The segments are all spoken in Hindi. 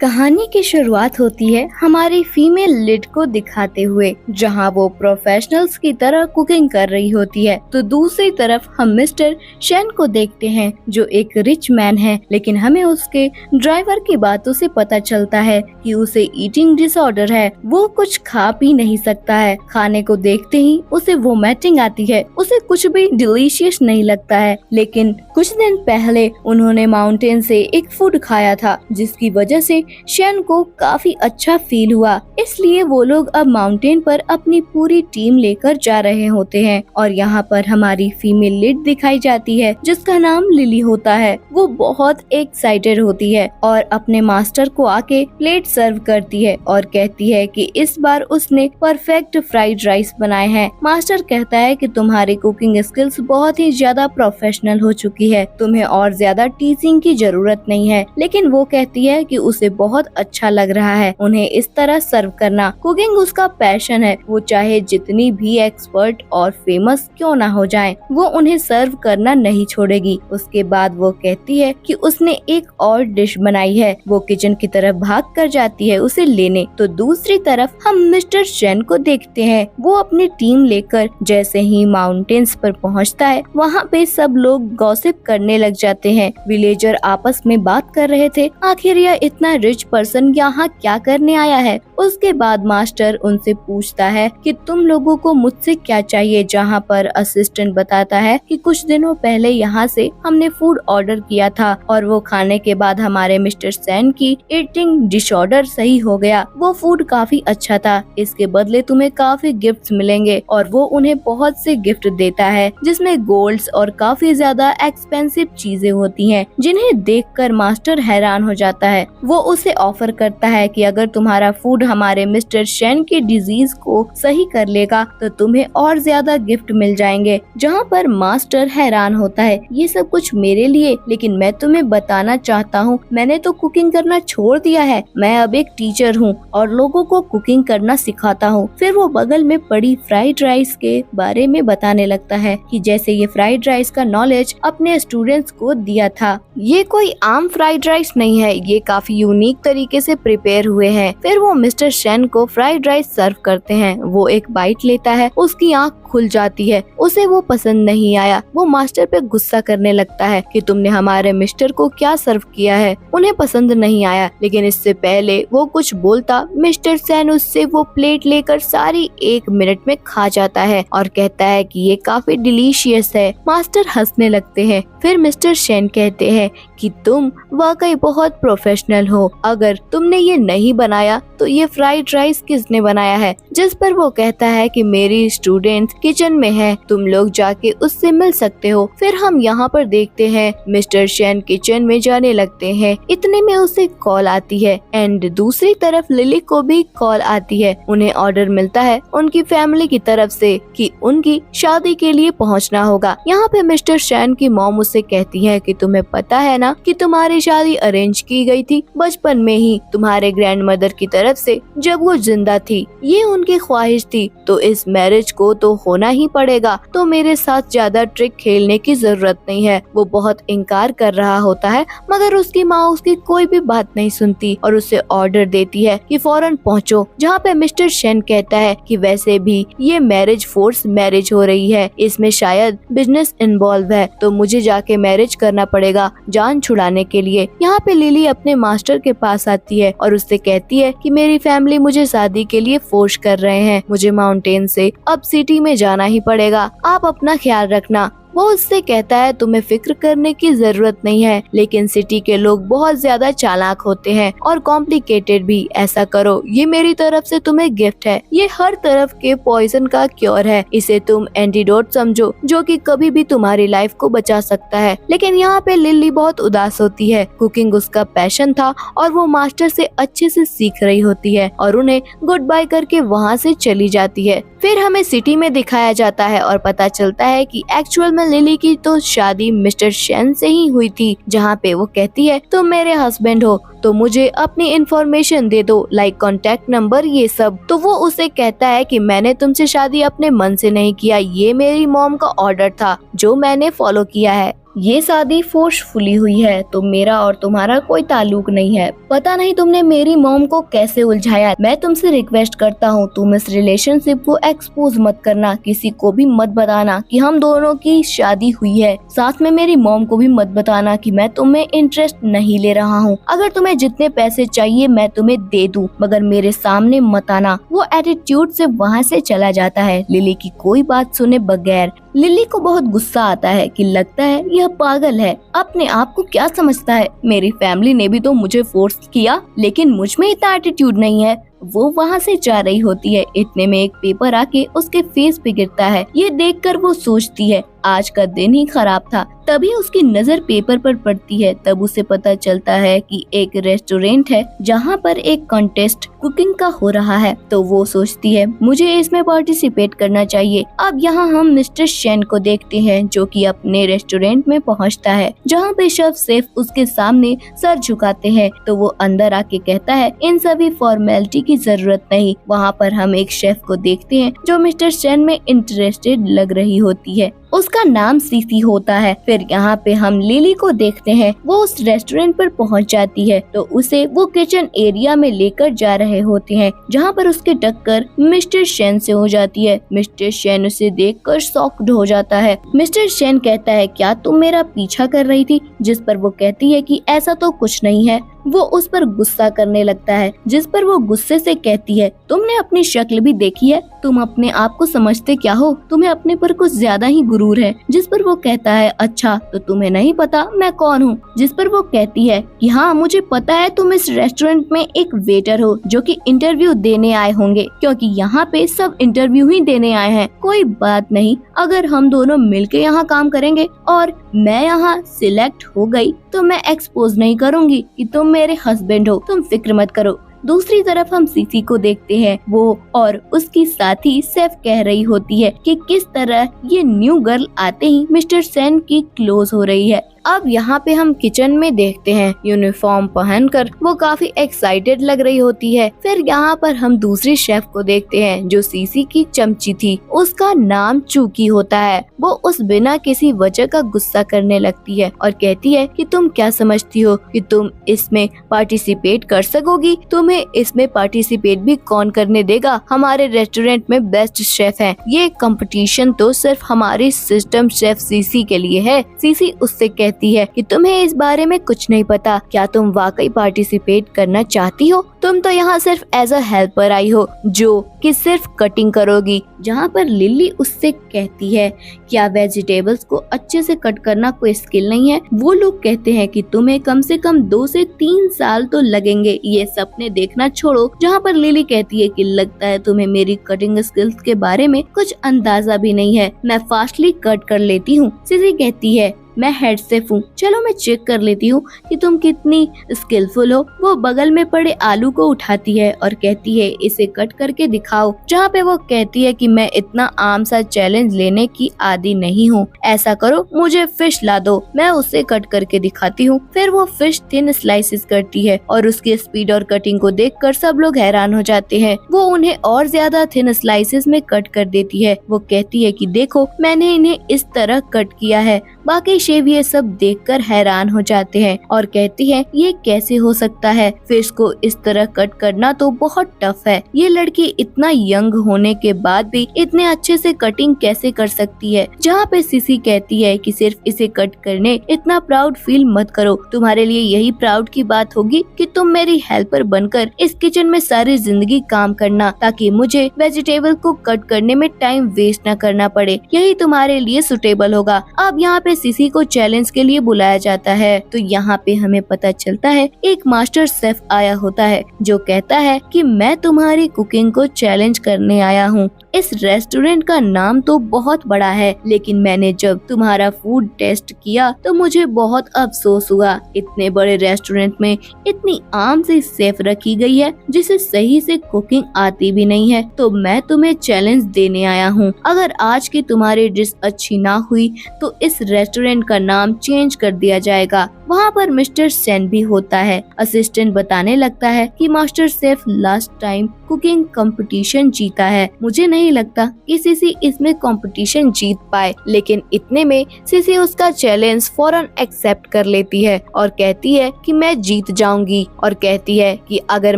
कहानी की शुरुआत होती है हमारी फीमेल लीड को दिखाते हुए, जहां वो प्रोफेशनल्स की तरह कुकिंग कर रही होती है। तो दूसरी तरफ हम मिस्टर शेन को देखते हैं, जो एक रिच मैन है, लेकिन हमें उसके ड्राइवर की बातों से पता चलता है कि उसे ईटिंग डिसऑर्डर है। वो कुछ खा पी नहीं सकता है। खाने को देखते ही उसे वोमिटिंग आती है। उसे कुछ भी डिलीशियस नहीं लगता है। लेकिन कुछ दिन पहले उन्होंने माउंटेन से एक फूड खाया था, जिसकी वजह से शेन को काफी अच्छा फील हुआ। इसलिए वो लोग अब माउंटेन पर अपनी पूरी टीम लेकर जा रहे होते हैं। और यहाँ पर हमारी फीमेल लीड दिखाई जाती है, जिसका नाम लिली होता है। वो बहुत एक्साइटेड होती है और अपने मास्टर को आके प्लेट सर्व करती है और कहती है कि इस बार उसने परफेक्ट फ्राइड राइस बनाए हैं। मास्टर कहता है कि तुम्हारी कुकिंग स्किल्स बहुत ही ज्यादा प्रोफेशनल हो चुकी है, तुम्हें और ज्यादा टीचिंग की जरूरत नहीं है। लेकिन वो कहती है कि उसे बहुत अच्छा लग रहा है उन्हें इस तरह सर्व करना। कुकिंग उसका पैशन है। वो चाहे जितनी भी एक्सपर्ट और फेमस क्यों ना हो जाए, वो उन्हें सर्व करना नहीं छोड़ेगी। उसके बाद वो कहती है कि उसने एक और डिश बनाई है। वो किचन की तरफ भाग कर जाती है उसे लेने। तो दूसरी तरफ हम मिस्टर शेन को देखते हैं। वो अपनी टीम लेकर जैसे ही माउंटेन्स पर पहुंचता है, वहाँ पे सब लोग गॉसिप करने लग जाते हैं। विलेजर आपस में बात कर रहे थे, आखिर यह इतना रिच पर्सन यहाँ क्या करने आया है। उसके बाद मास्टर उनसे पूछता है कि तुम लोगों को मुझसे क्या चाहिए, जहाँ पर असिस्टेंट बताता है कि कुछ दिनों पहले यहाँ से हमने फूड ऑर्डर किया था और वो खाने के बाद हमारे मिस्टर सेन की ईटिंग डिसऑर्डर सही हो गया। वो फूड काफी अच्छा था, इसके बदले तुम्हें काफी गिफ्ट्स मिलेंगे। और वो उन्हें बहुत से गिफ्ट देता है, जिसमें गोल्ड्स और काफी ज्यादा एक्सपेंसिव चीजें होती हैं, जिन्हें देखकर मास्टर हैरान हो जाता है। वो उसे ऑफर करता है कि अगर तुम्हारा फूड हमारे मिस्टर शेन की डिजीज को सही कर लेगा तो तुम्हें और ज्यादा गिफ्ट मिल जाएंगे। जहाँ पर मास्टर हैरान होता है, ये सब कुछ मेरे लिए, लेकिन मैं तुम्हें बताना चाहता हूँ मैंने तो कुकिंग करना छोड़ दिया है। मैं अब एक टीचर हूँ और लोगों को कुकिंग करना सिखाता हूँ। फिर वो बगल में पड़ी फ्राइड राइस के बारे में बताने लगता है कि जैसे ये फ्राइड राइस का नॉलेज अपने स्टूडेंट्स को दिया था। ये कोई आम फ्राइड राइस नहीं है, ये काफी यूनिक तरीके से प्रिपेयर हुए हैं। फिर वो मिस्टर शेन को फ्राइड राइस सर्व करते हैं। वो एक बाइट लेता है, उसकी आंख खुल जाती है। उसे वो पसंद नहीं आया। वो मास्टर पे गुस्सा करने लगता है कि तुमने हमारे मिस्टर को क्या सर्व किया है, उन्हें पसंद नहीं आया। लेकिन इससे पहले वो कुछ बोलता, मिस्टर शेन उससे वो प्लेट लेकर सारी 1 मिनट में खा जाता है और कहता है कि ये काफी डिलीशियस है। मास्टर हंसने लगते हैं। फिर मिस्टर शेन कहते हैं कि तुम वाकई बहुत प्रोफेशनल हो। अगर तुमने ये नहीं बनाया तो ये फ्राइड राइस किसने बनाया है? जिस पर वो कहता है कि मेरी स्टूडेंट किचन में है, तुम लोग जाके उससे मिल सकते हो। फिर हम यहाँ पर देखते हैं मिस्टर शेन किचन में जाने लगते हैं। इतने में उसे कॉल आती है एंड दूसरी तरफ लिली को भी कॉल आती है। उन्हें ऑर्डर मिलता है उनकी फैमिली की तरफ से कि उनकी शादी के लिए पहुँचना होगा। यहाँ पे मिस्टर शेन की मॉम उससे कहती है कि तुम्हें पता है ना कि तुम्हारी शादी अरेंज की गई थी बचपन में ही तुम्हारे ग्रैंडमदर की तरफ से, जब वो जिंदा थी। ये उनकी ख्वाहिश थी, तो इस मैरिज को तो होना ही पड़ेगा। तो मेरे साथ ज्यादा ट्रिक खेलने की जरूरत नहीं है। वो बहुत इनकार कर रहा होता है, मगर उसकी माँ उसकी कोई भी बात नहीं सुनती और उसे ऑर्डर देती है कि फौरन पहुँचो। जहाँ पे मिस्टर शेन कहता है कि वैसे भी ये मैरिज फोर्स मैरिज हो रही है, इसमें शायद बिजनेस इन्वॉल्व है, तो मुझे जाके मैरिज करना पड़ेगा जान छुड़ाने के लिए। यहाँ पे लिली अपने मास्टर के पास आती है और उससे कहती है कि मेरी फैमिली मुझे शादी के लिए फोर्स कर रहे हैं, मुझे माउंटेन से अब सिटी में जाना ही पड़ेगा, आप अपना ख्याल रखना। वो उससे कहता है तुम्हें फिक्र करने की जरूरत नहीं है, लेकिन सिटी के लोग बहुत ज्यादा चालाक होते हैं और कॉम्प्लिकेटेड भी। ऐसा करो, ये मेरी तरफ से तुम्हें गिफ्ट है। ये हर तरफ के पॉइजन का क्योर है, इसे तुम एंटीडोट समझो, जो कि कभी भी तुम्हारी लाइफ को बचा सकता है। लेकिन यहाँ पे लिली बहुत उदास होती है। कुकिंग उसका पैशन था और वो मास्टर से अच्छे से सीख रही होती है और उन्हें गुड बाय करके वहाँ से चली जाती है। फिर हमें सिटी में दिखाया जाता है और पता चलता है कि एक्चुअल में लिली की तो शादी मिस्टर शेन से ही हुई थी। जहाँ पे वो कहती है तुम मेरे हस्बैंड हो तो मुझे अपनी इन्फॉर्मेशन दे दो, लाइक कॉन्टेक्ट नंबर, ये सब। तो वो उसे कहता है कि मैंने तुमसे शादी अपने मन से नहीं किया, ये मेरी मॉम का ऑर्डर था जो मैंने फॉलो किया है। ये शादी फोर्सफुली हुई है, तो मेरा और तुम्हारा कोई ताल्लुक नहीं है। पता नहीं तुमने मेरी मॉम को कैसे उलझाया। मैं तुमसे रिक्वेस्ट करता हूँ, तुम इस रिलेशनशिप को एक्सपोज मत करना, किसी को भी मत बताना कि हम दोनों की शादी हुई है। साथ में मेरी मॉम को भी मत बताना कि मैं तुम्हें इंटरेस्ट नहीं ले रहा हूँ। अगर तुम्हें जितने पैसे चाहिए मैं तुम्हें दे दूँ, मगर मेरे सामने मत आना। वो एटीट्यूड से वहाँ से चला जाता है, लिली की कोई बात सुने बगैर। लिली को बहुत गुस्सा आता है कि लगता है यह पागल है, अपने आप को क्या समझता है। मेरी फैमिली ने भी तो मुझे फोर्स किया, लेकिन मुझ में इतना एटीट्यूड नहीं है। वो वहाँ से जा रही होती है, इतने में एक पेपर आके उसके फेस पे गिरता है। ये देखकर वो सोचती है आज का दिन ही खराब था। तभी उसकी नजर पेपर पर पड़ती है। तब उसे पता चलता है कि एक रेस्टोरेंट है जहाँ पर एक कॉन्टेस्ट कुकिंग का हो रहा है। तो वो सोचती है मुझे इसमें पार्टिसिपेट करना चाहिए। अब यहाँ हम मिस्टर शेन को देखते हैं जो कि अपने रेस्टोरेंट में पहुँचता है, जहाँ पे शेफ उसके सामने सर झुकाते हैं। तो वो अंदर आके कहता है इन सभी फॉर्मेलिटी की जरूरत नहीं। वहाँ पर हम एक शेफ को देखते हैं जो मिस्टर शेन में इंटरेस्टेड लग रही होती है। उसका नाम सीसी होता है। फिर यहाँ पे हम लिली को देखते हैं, वो उस रेस्टोरेंट पर पहुँच जाती है तो उसे वो किचन एरिया में लेकर जा रहे होते हैं, जहाँ पर उसके टक्कर मिस्टर शेन से हो जाती है। मिस्टर शेन उसे देखकर शॉक्ड हो जाता है। मिस्टर शेन कहता है क्या तुम मेरा पीछा कर रही थी? जिस पर वो कहती है कि ऐसा तो कुछ नहीं है। वो उस पर गुस्सा करने लगता है, जिस पर वो गुस्से से कहती है तुमने अपनी शक्ल भी देखी है? तुम अपने आप को समझते क्या हो? तुम्हें अपने पर कुछ ज्यादा ही गुरूर है। जिस पर वो कहता है अच्छा तो तुम्हें नहीं पता मैं कौन हूँ? जिस पर वो कहती है कि हाँ मुझे पता है, तुम इस रेस्टोरेंट में एक वेटर हो जो कि इंटरव्यू देने आए होंगे, क्योंकि यहाँ पे सब इंटरव्यू ही देने आए हैं। कोई बात नहीं, अगर हम दोनों मिलके यहाँ काम करेंगे और मैं यहाँ सिलेक्ट हो गई तो मैं एक्सपोज नहीं करूँगी कि तुम मेरे हस्बैंड हो, तुम फिक्र मत करो। दूसरी तरफ हम सीसी को देखते हैं, वो और उसकी साथी सेफ कह रही होती है कि किस तरह ये न्यू गर्ल आते ही मिस्टर सेन की क्लोज हो रही है। अब यहाँ पे हम किचन में देखते हैं, यूनिफॉर्म पहनकर वो काफी एक्साइटेड लग रही होती है। फिर यहाँ पर हम दूसरी शेफ को देखते हैं जो सीसी की चमची थी। उसका नाम चूकी होता है। वो उस बिना किसी वजह का गुस्सा करने लगती है और कहती है कि तुम क्या समझती हो कि तुम इसमें पार्टिसिपेट कर सकोगी? तुम्हें इसमें पार्टिसिपेट भी कौन करने देगा? हमारे रेस्टोरेंट में बेस्ट शेफ हैं। ये कंपटीशन तो सिर्फ हमारी सिस्टम शेफ सीसी के लिए है। सीसी उससे कहती है कि तुम्हें इस बारे में कुछ नहीं पता। क्या तुम वाकई पार्टिसिपेट करना चाहती हो? तुम तो यहाँ सिर्फ एज अ हेल्पर आई हो जो कि सिर्फ कटिंग करोगी। जहाँ पर लिली उससे कहती है क्या वेजिटेबल्स को अच्छे से कट करना कोई स्किल नहीं है? वो लोग कहते हैं कि तुम्हें कम से कम 2 से 3 साल तो लगेंगे, ये सपने देखना छोड़ो। जहाँ पर लिली कहती है कि लगता है तुम्हें मेरी कटिंग स्किल्स के बारे में कुछ अंदाजा भी नहीं है, मैं फास्टली कट कर लेती हूँ। सीसी कहती है मैं हेड शेफ हूँ, चलो मैं चेक कर लेती हूँ कि तुम कितनी स्किलफुल हो। वो बगल में पड़े आलू को उठाती है और कहती है इसे कट करके दिखाओ। जहाँ पे वो कहती है कि मैं इतना आम सा चैलेंज लेने की आदी नहीं हूँ, ऐसा करो मुझे फिश ला दो, मैं उसे कट करके दिखाती हूँ। फिर वो फिश थिन स्लाइसेस करती है और उसकी स्पीड और कटिंग को देखकर सब लोग हैरान हो जाते हैं। वो उन्हें और ज्यादा थिन स्लाइसेस में कट कर देती है। वो कहती है कि देखो मैंने इन्हें इस तरह कट किया है। बाकी शेफ ये सब देखकर हैरान हो जाते हैं और कहती है ये कैसे हो सकता है? फिश को इस तरह कट करना तो बहुत टफ है। ये लड़की इतना यंग होने के बाद भी इतने अच्छे से कटिंग कैसे कर सकती है? जहाँ पे सीसी कहती है कि सिर्फ इसे कट करने इतना प्राउड फील मत करो, तुम्हारे लिए यही प्राउड की बात होगी कि तुम मेरी हेल्पर बनकर इस किचन में सारी जिंदगी काम करना, ताकि मुझे वेजिटेबल को कट करने में टाइम वेस्ट न करना पड़े। यही तुम्हारे लिए सुटेबल होगा। अब यहाँ पे सीसी को चैलेंज के लिए बुलाया जाता है। तो यहाँ पे हमें पता चलता है एक मास्टर शेफ आया होता है जो कहता है कि मैं तुम्हारी कुकिंग को चैलेंज करने आया हूँ। इस रेस्टोरेंट का नाम तो बहुत बड़ा है, लेकिन मैंने जब तुम्हारा फूड टेस्ट किया तो मुझे बहुत अफसोस हुआ। इतने बड़े रेस्टोरेंट में इतनी आम सी शेफ रखी गई है जिसे सही से कुकिंग आती भी नहीं है। तो मैं तुम्हें चैलेंज देने आया हूँ। अगर आज की तुम्हारी डिश अच्छी ना हुई तो इस रेस्टोरेंट का नाम चेंज कर दिया जाएगा। वहाँ पर मिस्टर सेन भी होता है। असिस्टेंट बताने लगता है कि master chef last time cooking competition जीता है। मुझे नहीं नहीं लगता कि सीसी इसमें कंपटीशन जीत पाए, लेकिन इतने में सीसी उसका चैलेंज फौरन एक्सेप्ट कर लेती है और कहती है कि मैं जीत जाऊंगी, और कहती है कि अगर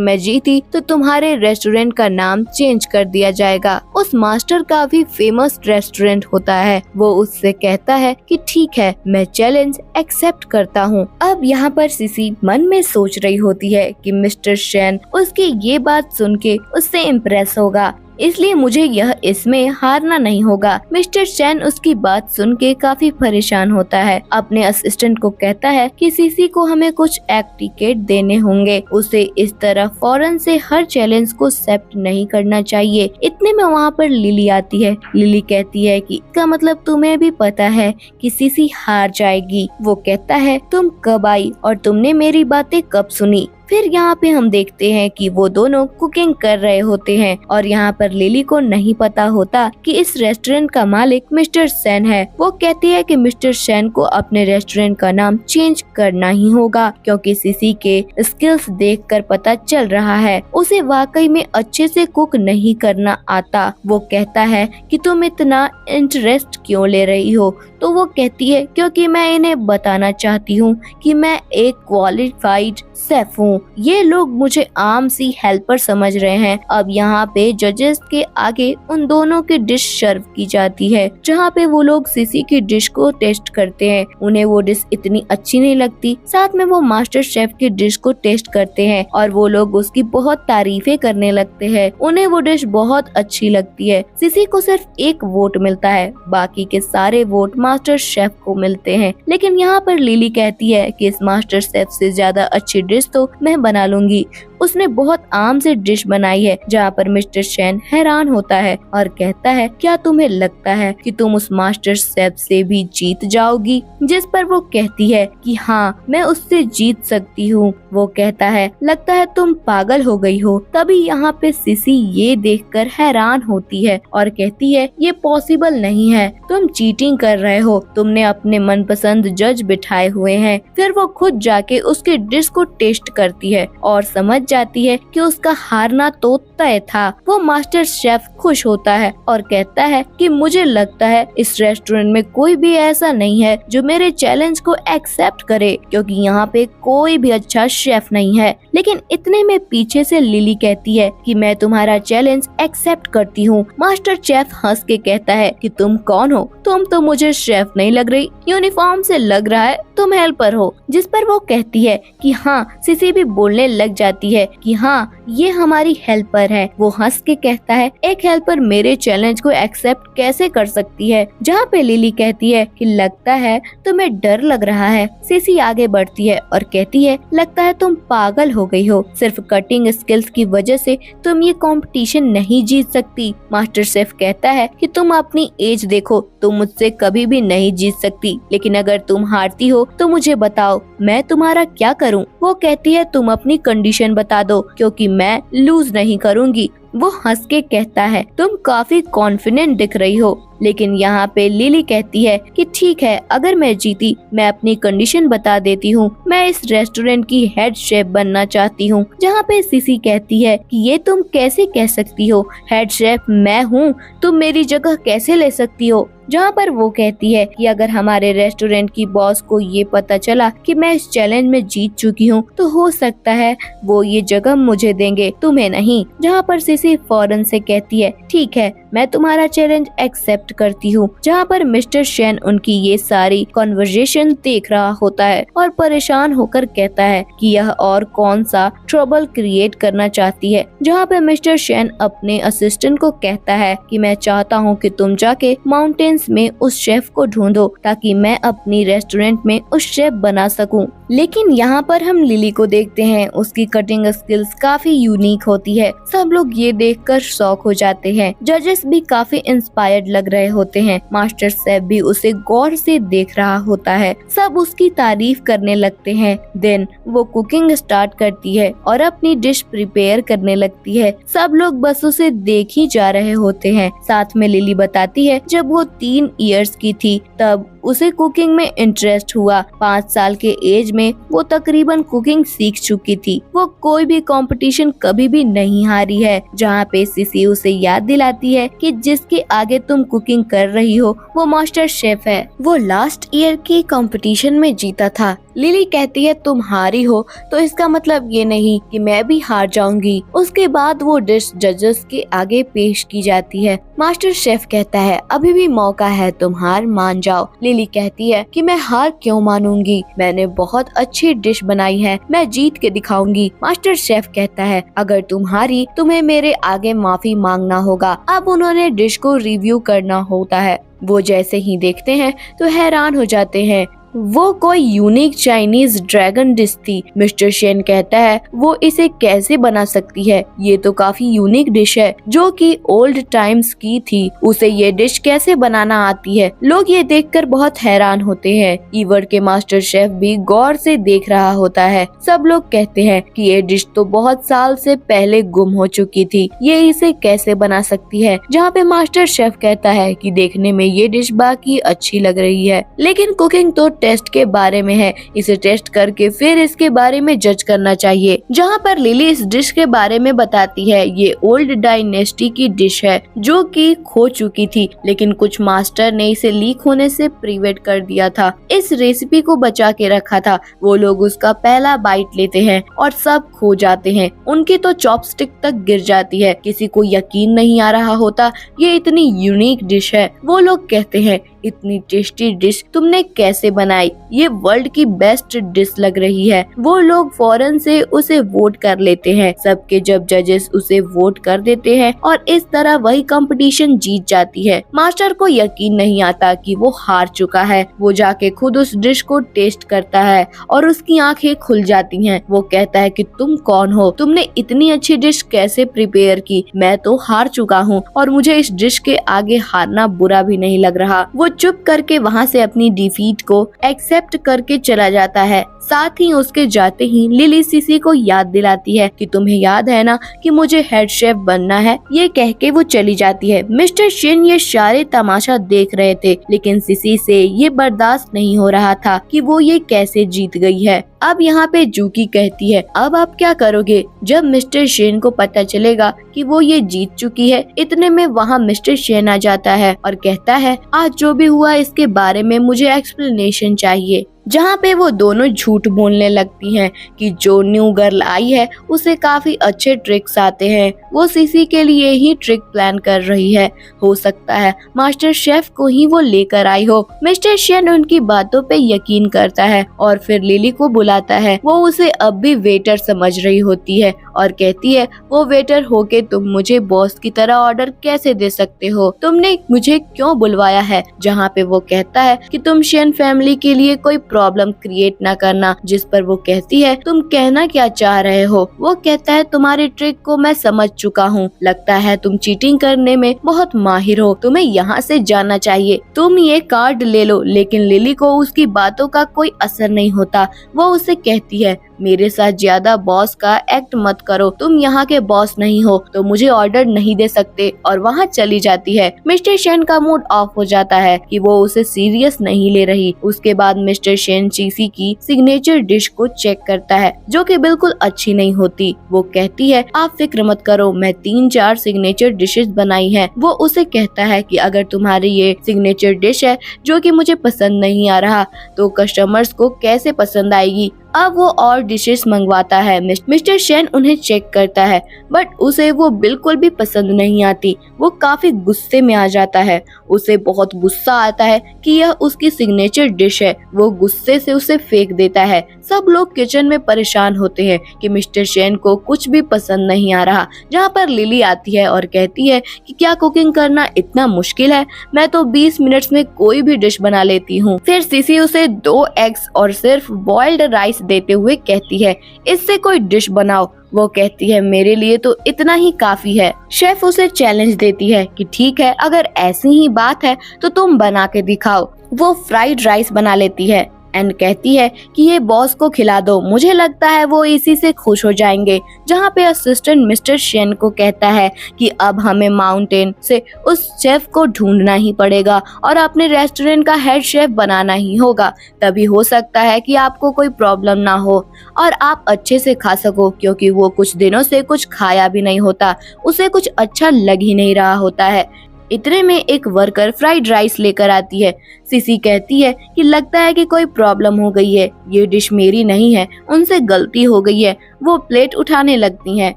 मैं जीती तो तुम्हारे रेस्टोरेंट का नाम चेंज कर दिया जाएगा। उस मास्टर का भी फेमस रेस्टोरेंट होता है। वो उससे कहता है कि ठीक है, मैं चैलेंज एक्सेप्ट करता हूँ। अब यहाँ पर सीसी मन में सोच रही होती है कि मिस्टर शेन उसकी ये बात सुन के उससे इम्प्रेस होगा, इसलिए मुझे यह इसमें हारना नहीं होगा। मिस्टर शेन उसकी बात सुन के काफी परेशान होता है। अपने असिस्टेंट को कहता है कि सीसी को हमें कुछ टिकट देने होंगे। उसे इस तरह फौरन से हर चैलेंज को एक्सेप्ट नहीं करना चाहिए। इतने में वहाँ पर लिली आती है। लिली कहती है कि इसका मतलब तुम्हें भी पता है कि सीसी हार जाएगी। वो कहता है तुम कब आई और तुमने मेरी बातें कब सुनी। फिर यहाँ पे हम देखते हैं कि वो दोनों कुकिंग कर रहे होते हैं और यहाँ पर लिली को नहीं पता होता कि इस रेस्टोरेंट का मालिक मिस्टर शेन है। वो कहती है कि मिस्टर शेन को अपने रेस्टोरेंट का नाम चेंज करना ही होगा, क्योंकि सीसी के स्किल्स देखकर पता चल रहा है उसे वाकई में अच्छे से कुक नहीं करना आता। वो कहता है कि तुम इतना इंटरेस्ट क्यों ले रही हो। तो वो कहती है क्योंकि मैं इन्हें बताना चाहती हूँ कि मैं एक क्वालिफाइड शेफ हूँ। ये लोग मुझे आम सी हेल्पर समझ रहे हैं। अब यहाँ पे जजेस के आगे उन दोनों की डिश सर्व की जाती है, जहाँ पे वो लोग सीसी की डिश को टेस्ट करते हैं। उन्हें वो डिश इतनी अच्छी नहीं लगती। साथ में वो मास्टर शेफ की डिश को टेस्ट करते हैं और वो लोग उसकी बहुत तारीफें करने लगते हैं। उन्हें वो डिश बहुत अच्छी लगती है। सीसी को सिर्फ एक वोट मिलता है, बाकी के सारे वोट मास्टर शेफ को मिलते हैं। लेकिन यहाँ पर लिली कहती है कि इस मास्टर शेफ से ज्यादा अच्छी डिश तो मैं बना लूंगी। उसने बहुत आम से डिश बनाई है। जहाँ पर मिस्टर शेन हैरान होता है और कहता है क्या तुम्हें लगता है कि तुम उस मास्टर शेफ से भी जीत जाओगी। जिस पर वो कहती है कि हाँ, मैं उससे जीत सकती हूँ। वो कहता है लगता है तुम पागल हो गई हो। तभी यहाँ पे सीसी ये देखकर हैरान होती है और कहती है ये पॉसिबल नहीं है, तुम चीटिंग कर रहे हो। तुमने अपने मनपसंद जज बिठाए हुए हैं। फिर वो खुद जाके उसकी डिश को टेस्ट करती है और समझ जाती है कि उसका हारना तो तय था। वो मास्टर शेफ खुश होता है और कहता है कि मुझे लगता है इस रेस्टोरेंट में कोई भी ऐसा नहीं है जो मेरे चैलेंज को एक्सेप्ट करे, क्योंकि यहाँ पे कोई भी अच्छा शेफ नहीं है। लेकिन इतने में पीछे से लिली कहती है कि मैं तुम्हारा चैलेंज एक्सेप्ट करती हूँ। मास्टर शेफ हंस के कहता है कि तुम कौन हो? तुम तो मुझे शेफ नहीं लग रही, यूनिफॉर्म से लग रहा है तुम हेल्पर हो। जिस पर वो कहती है कि हाँ, सीसी भी बोलने लग जाती है कि हाँ, ये हमारी हेल्पर है। वो हंस के कहता है एक हेल्पर मेरे चैलेंज को एक्सेप्ट कैसे कर सकती है। जहाँ पे लिली कहती है कि लगता है तुम्हें डर लग रहा है। सीसी आगे बढ़ती है और कहती है लगता है तुम पागल हो गई हो। सिर्फ कटिंग स्किल्स की वजह से तुम ये कंपटीशन नहीं जीत सकती। मास्टर शेफ कहता है कि तुम अपनी एज देखो, तुम मुझसे कभी भी नहीं जीत सकती। लेकिन अगर तुम हारती हो तो मुझे बताओ, मैं तुम्हारा क्या करूं? वो कहती है तुम अपनी कंडीशन बता दो, क्योंकि मैं लूज नहीं करूंगी। वो हंस के कहता है तुम काफी कॉन्फिडेंट दिख रही हो। लेकिन यहाँ पे लिली कहती है कि ठीक है, अगर मैं जीती मैं अपनी कंडीशन बता देती हूँ। मैं इस रेस्टोरेंट की हेड शेफ बनना चाहती हूँ। जहाँ पे सीसी कहती है कि ये तुम कैसे कह सकती हो, हेड शेफ मैं हूँ, तुम मेरी जगह कैसे ले सकती हो। जहाँ पर वो कहती है कि अगर हमारे रेस्टोरेंट की बॉस को ये पता चला कि मैं इस चैलेंज में जीत चुकी हूँ तो हो सकता है वो ये जगह मुझे देंगे, तुम्हें नहीं। जहाँ पर सीसी फौरन से कहती है ठीक है, मैं तुम्हारा चैलेंज एक्सेप्ट करती हूँ। जहाँ पर मिस्टर शेन उनकी ये सारी कॉन्वर्जेशन देख रहा होता है और परेशान होकर कहता है कि यह और कौन सा ट्रबल क्रिएट करना चाहती है। जहाँ पे मिस्टर शेन अपने असिस्टेंट को कहता है कि मैं चाहता हूँ कि तुम जाके माउंटेन्स में उस शेफ को ढूंढो ताकि मैं अपनी रेस्टोरेंट में उस शेफ बना सकूं। लेकिन यहाँ पर हम लिली को देखते हैं, उसकी कटिंग स्किल्स काफी यूनिक होती है। सब लोग ये देखकर शॉक हो जाते हैं। जजेस भी काफी इंस्पायर्ड लग रहे होते हैं। मास्टर शेफ भी उसे गौर से देख रहा होता है। सब उसकी तारीफ करने लगते हैं। देन वो कुकिंग स्टार्ट करती है और अपनी डिश प्रिपेयर करने लगती है। सब लोग बस उसे देख ही जा रहे होते हैं। साथ में लिली बताती है जब वो 3 इयर्स की थी तब उसे कुकिंग में इंटरेस्ट हुआ। 5 साल के एज में वो तकरीबन कुकिंग सीख चुकी थी। वो कोई भी कंपटीशन कभी भी नहीं हारी है, जहाँ पे सिसी उसे याद दिलाती है कि जिसके आगे तुम कुकिंग कर रही हो वो मास्टर शेफ है। वो लास्ट ईयर की कंपटीशन में जीता था। लिली कहती है तुम हारी हो तो इसका मतलब ये नहीं कि मैं भी हार जाऊंगी। उसके बाद वो डिश जजेस के आगे पेश की जाती है। मास्टर शेफ कहता है अभी भी मौका है, तुम हार मान जाओ। लिली कहती है कि मैं हार क्यों मानूंगी, मैंने बहुत अच्छी डिश बनाई है, मैं जीत के दिखाऊंगी। मास्टर शेफ कहता है अगर तुम हारी तुम्हें मेरे आगे माफी मांगना होगा। अब उन्होंने डिश को रिव्यू करना होता है। वो जैसे ही देखते हैं तो हैरान हो जाते हैं। वो कोई यूनिक चाइनीज ड्रैगन डिश थी। मिस्टर शेन कहता है वो इसे कैसे बना सकती है, ये तो काफी यूनिक डिश है जो कि ओल्ड टाइम्स की थी, उसे ये डिश कैसे बनाना आती है। लोग ये देखकर बहुत हैरान होते हैं। ईवर के मास्टर शेफ भी गौर से देख रहा होता है। सब लोग कहते हैं कि ये डिश तो बहुत साल से पहले गुम हो चुकी थी, ये इसे कैसे बना सकती है। जहाँ पे मास्टर शेफ कहता है कि देखने में ये डिश बाकी अच्छी लग रही है, लेकिन कुकिंग तो टेस्ट के बारे में है, इसे टेस्ट करके फिर इसके बारे में जज करना चाहिए। जहाँ पर लिली इस डिश के बारे में बताती है ये ओल्ड डायनेस्टी की डिश है जो कि खो चुकी थी, लेकिन कुछ मास्टर ने इसे लीक होने से प्रिवेंट कर दिया था। इस रेसिपी को बचा के रखा था। वो लोग उसका पहला बाइट लेते हैं और सब खो जाते हैं। उनकी तो चॉपस्टिक तक गिर जाती है। किसी को यकीन नहीं आ रहा होता ये इतनी यूनिक डिश है। वो लोग कहते हैं इतनी टेस्टी डिश तुमने कैसे बनाई, ये वर्ल्ड की बेस्ट डिश लग रही है। वो लोग फौरन से उसे वोट कर लेते हैं। सबके जब जजेस उसे वोट कर देते हैं और इस तरह वही कंपटीशन जीत जाती है। मास्टर को यकीन नहीं आता कि वो हार चुका है। वो जाके खुद उस डिश को टेस्ट करता है और उसकी आंखें खुल जाती हैं। वो कहता है कि तुम कौन हो, तुमने इतनी अच्छी डिश कैसे प्रिपेयर की, मैं तो हार चुका हूँ और मुझे इस डिश के आगे हारना बुरा भी नहीं लग रहा। वो चुप करके वहाँ से अपनी डिफीट को एक्सेप्ट करके चला जाता है। साथ ही उसके जाते ही लिली सिसी को याद दिलाती है कि तुम्हें याद है ना कि मुझे हेड शेफ बनना है। ये कह के वो चली जाती है। मिस्टर शेन ये सारे तमाशा देख रहे थे, लेकिन सिसी से ये बर्दाश्त नहीं हो रहा था कि वो ये कैसे जीत गई है। अब यहाँ पे जूकी कहती है अब आप क्या करोगे जब मिस्टर शेन को पता चलेगा कि वो ये जीत चुकी है। इतने में वहाँ मिस्टर शेन आ जाता है और कहता है आज जो भी हुआ इसके बारे में मुझे एक्सप्लेनेशन चाहिए। जहाँ पे वो दोनों झूठ बोलने लगती हैं कि जो न्यू गर्ल आई है उसे काफी अच्छे ट्रिक्स आते हैं, वो सीसी के लिए ही ट्रिक प्लान कर रही है। हो सकता है मास्टर शेफ को ही वो लेकर आई हो। मिस्टर शेन उनकी बातों पे यकीन करता है और फिर लिली को बुलाता है। वो उसे अब भी वेटर समझ रही होती है और कहती है वो वेटर होके तुम मुझे बॉस की तरह ऑर्डर कैसे दे सकते हो, तुमने मुझे क्यों बुलवाया है। जहाँ पे वो कहता है कि तुम शेन फैमिली के लिए कोई प्रॉब्लम क्रिएट ना करना। जिस पर वो कहती है तुम कहना क्या चाह रहे हो। वो कहता है तुम्हारी ट्रिक को मैं समझ चुका हूँ, लगता है तुम चीटिंग करने में बहुत माहिर हो, तुम्हें यहाँ से जाना चाहिए, तुम ये कार्ड ले लो। लेकिन लिली को उसकी बातों का कोई असर नहीं होता। वो उसे कहती है मेरे साथ ज्यादा बॉस का एक्ट मत करो, तुम यहाँ के बॉस नहीं हो तो मुझे ऑर्डर नहीं दे सकते, और वहाँ चली जाती है। मिस्टर शेन का मूड ऑफ हो जाता है कि वो उसे सीरियस नहीं ले रही। उसके बाद मिस्टर शेन चीसी की सिग्नेचर डिश को चेक करता है जो कि बिल्कुल अच्छी नहीं होती। वो कहती है आप फिक्र मत करो, मैं 3-4 सिग्नेचर डिशेस बनाई हैं। वो उसे कहता है कि अगर तुम्हारी ये सिग्नेचर डिश है जो कि मुझे पसंद नहीं आ रहा तो कस्टमर्स को कैसे पसंद आएगी। अब वो और डिशेस मंगवाता है। मिस्टर शेन उन्हें चेक करता है बट उसे वो बिल्कुल भी पसंद नहीं आती। वो काफी गुस्से में आ जाता है। उसे बहुत गुस्सा आता है कि यह उसकी सिग्नेचर डिश है। वो गुस्से से उसे फेंक देता है। सब लोग किचन में परेशान होते हैं कि मिस्टर शेन को कुछ भी पसंद नहीं आ रहा। जहाँ पर लिली आती है और कहती है कि क्या कुकिंग करना इतना मुश्किल है, मैं तो 20 मिनट्स में कोई भी डिश बना लेती हूँ। फिर सिसी उसे 2 एग्स और सिर्फ बॉइल्ड राइस देते हुए कहती है इससे कोई डिश बनाओ। वो कहती है मेरे लिए तो इतना ही काफी है। शेफ उसे चैलेंज देती है कि ठीक है अगर ऐसी ही बात है तो तुम बना के दिखाओ। वो फ्राइड राइस बना लेती है एंड कहती है कि ये बॉस को खिला दो, मुझे लगता है वो इसी से खुश हो जाएंगे। जहाँ पे असिस्टेंट मिस्टर शेन को कहता है कि अब हमें माउंटेन से उस शेफ को ढूंढना ही पड़ेगा और अपने रेस्टोरेंट का हेड शेफ बनाना ही होगा, तभी हो सकता है कि आपको कोई प्रॉब्लम ना हो और आप अच्छे से खा सको, क्योंकि वो कुछ दिनों से कुछ खाया भी नहीं होता, उसे कुछ अच्छा लग ही नहीं रहा होता है। इतने में एक वर्कर फ्राइड राइस लेकर आती है। सीसी कहती है कि लगता है कि कोई प्रॉब्लम हो गई है, ये डिश मेरी नहीं है, उनसे गलती हो गई है। वो प्लेट उठाने लगती हैं।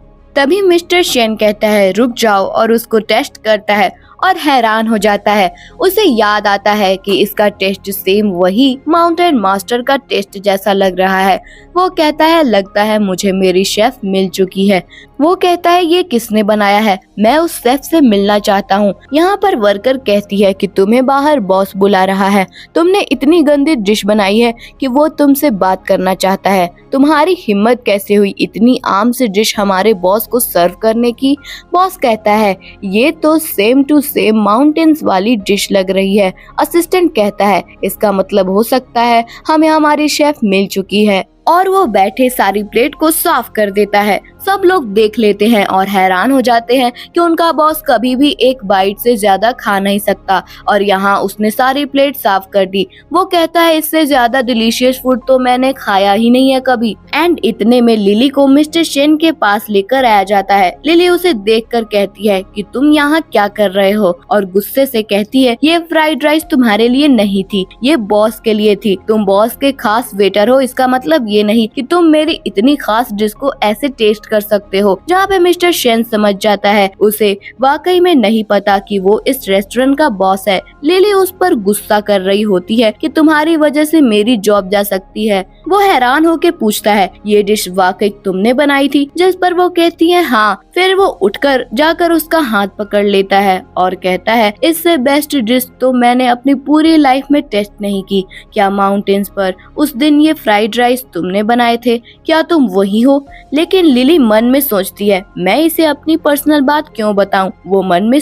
तभी मिस्टर शेन कहता है रुक जाओ और उसको टेस्ट करता है और हैरान हो जाता है। उसे याद आता है कि इसका टेस्ट सेम वही माउंटेन मास्टर का टेस्ट जैसा लग रहा है। वो कहता है लगता है मुझे मेरी शेफ मिल चुकी है। वो कहता है ये किसने बनाया है, मैं उस शेफ से मिलना चाहता हूँ। यहाँ पर वर्कर कहती है कि तुम्हें बाहर बॉस बुला रहा है, तुमने इतनी गंदी डिश बनाई है कि वो तुमसे बात करना चाहता है। तुम्हारी हिम्मत कैसे हुई इतनी आम सी डिश हमारे बॉस को सर्व करने की। बॉस कहता है ये तो सेम टू सेम माउंटेन्स वाली डिश लग रही है। असिस्टेंट कहता है इसका मतलब हो सकता है हमें हमारी शेफ मिल चुकी है और वो बैठे सारी प्लेट को साफ कर देता है। सब लोग देख लेते हैं और हैरान हो जाते हैं कि उनका बॉस कभी भी एक बाइट से ज्यादा खा नहीं सकता और यहाँ उसने सारी प्लेट साफ कर दी। वो कहता है इससे ज्यादा डिलीशियस फूड तो मैंने खाया ही नहीं है कभी। एंड इतने में लिली को मिस्टर शेन के पास लेकर आया जाता है। लिली उसे देखकर कहती है कि तुम यहाँ क्या कर रहे हो और गुस्से से कहती है ये फ्राइड राइस तुम्हारे लिए नहीं थी, ये बॉस के लिए थी। तुम बॉस के खास वेटर हो, इसका मतलब ये नहीं कि तुम मेरी इतनी खास डिश को ऐसे टेस्ट कर सकते हो। जहाँ पे मिस्टर शेन समझ जाता है उसे वाकई में नहीं पता कि वो इस रेस्टोरेंट का बॉस है। लिली उस पर गुस्सा कर रही होती है कि तुम्हारी वजह से मेरी जॉब जा सकती है। वो हैरान होके पूछता है ये डिश वाकई तुमने बनाई थी, जिस पर वो कहती है हाँ। फिर वो उठकर जाकर उसका हाथ पकड़ लेता है और कहता है इससे बेस्ट डिश तो मैंने अपनी पूरी लाइफ में टेस्ट नहीं की। क्या माउंटेन्स पर उस दिन ये फ्राइड राइस तुमने बनाए थे, क्या तुम वही हो? लेकिन लिली मन में सोचती है मैं इसे अपनी पर्सनल बात क्यों बताऊं। वो मन में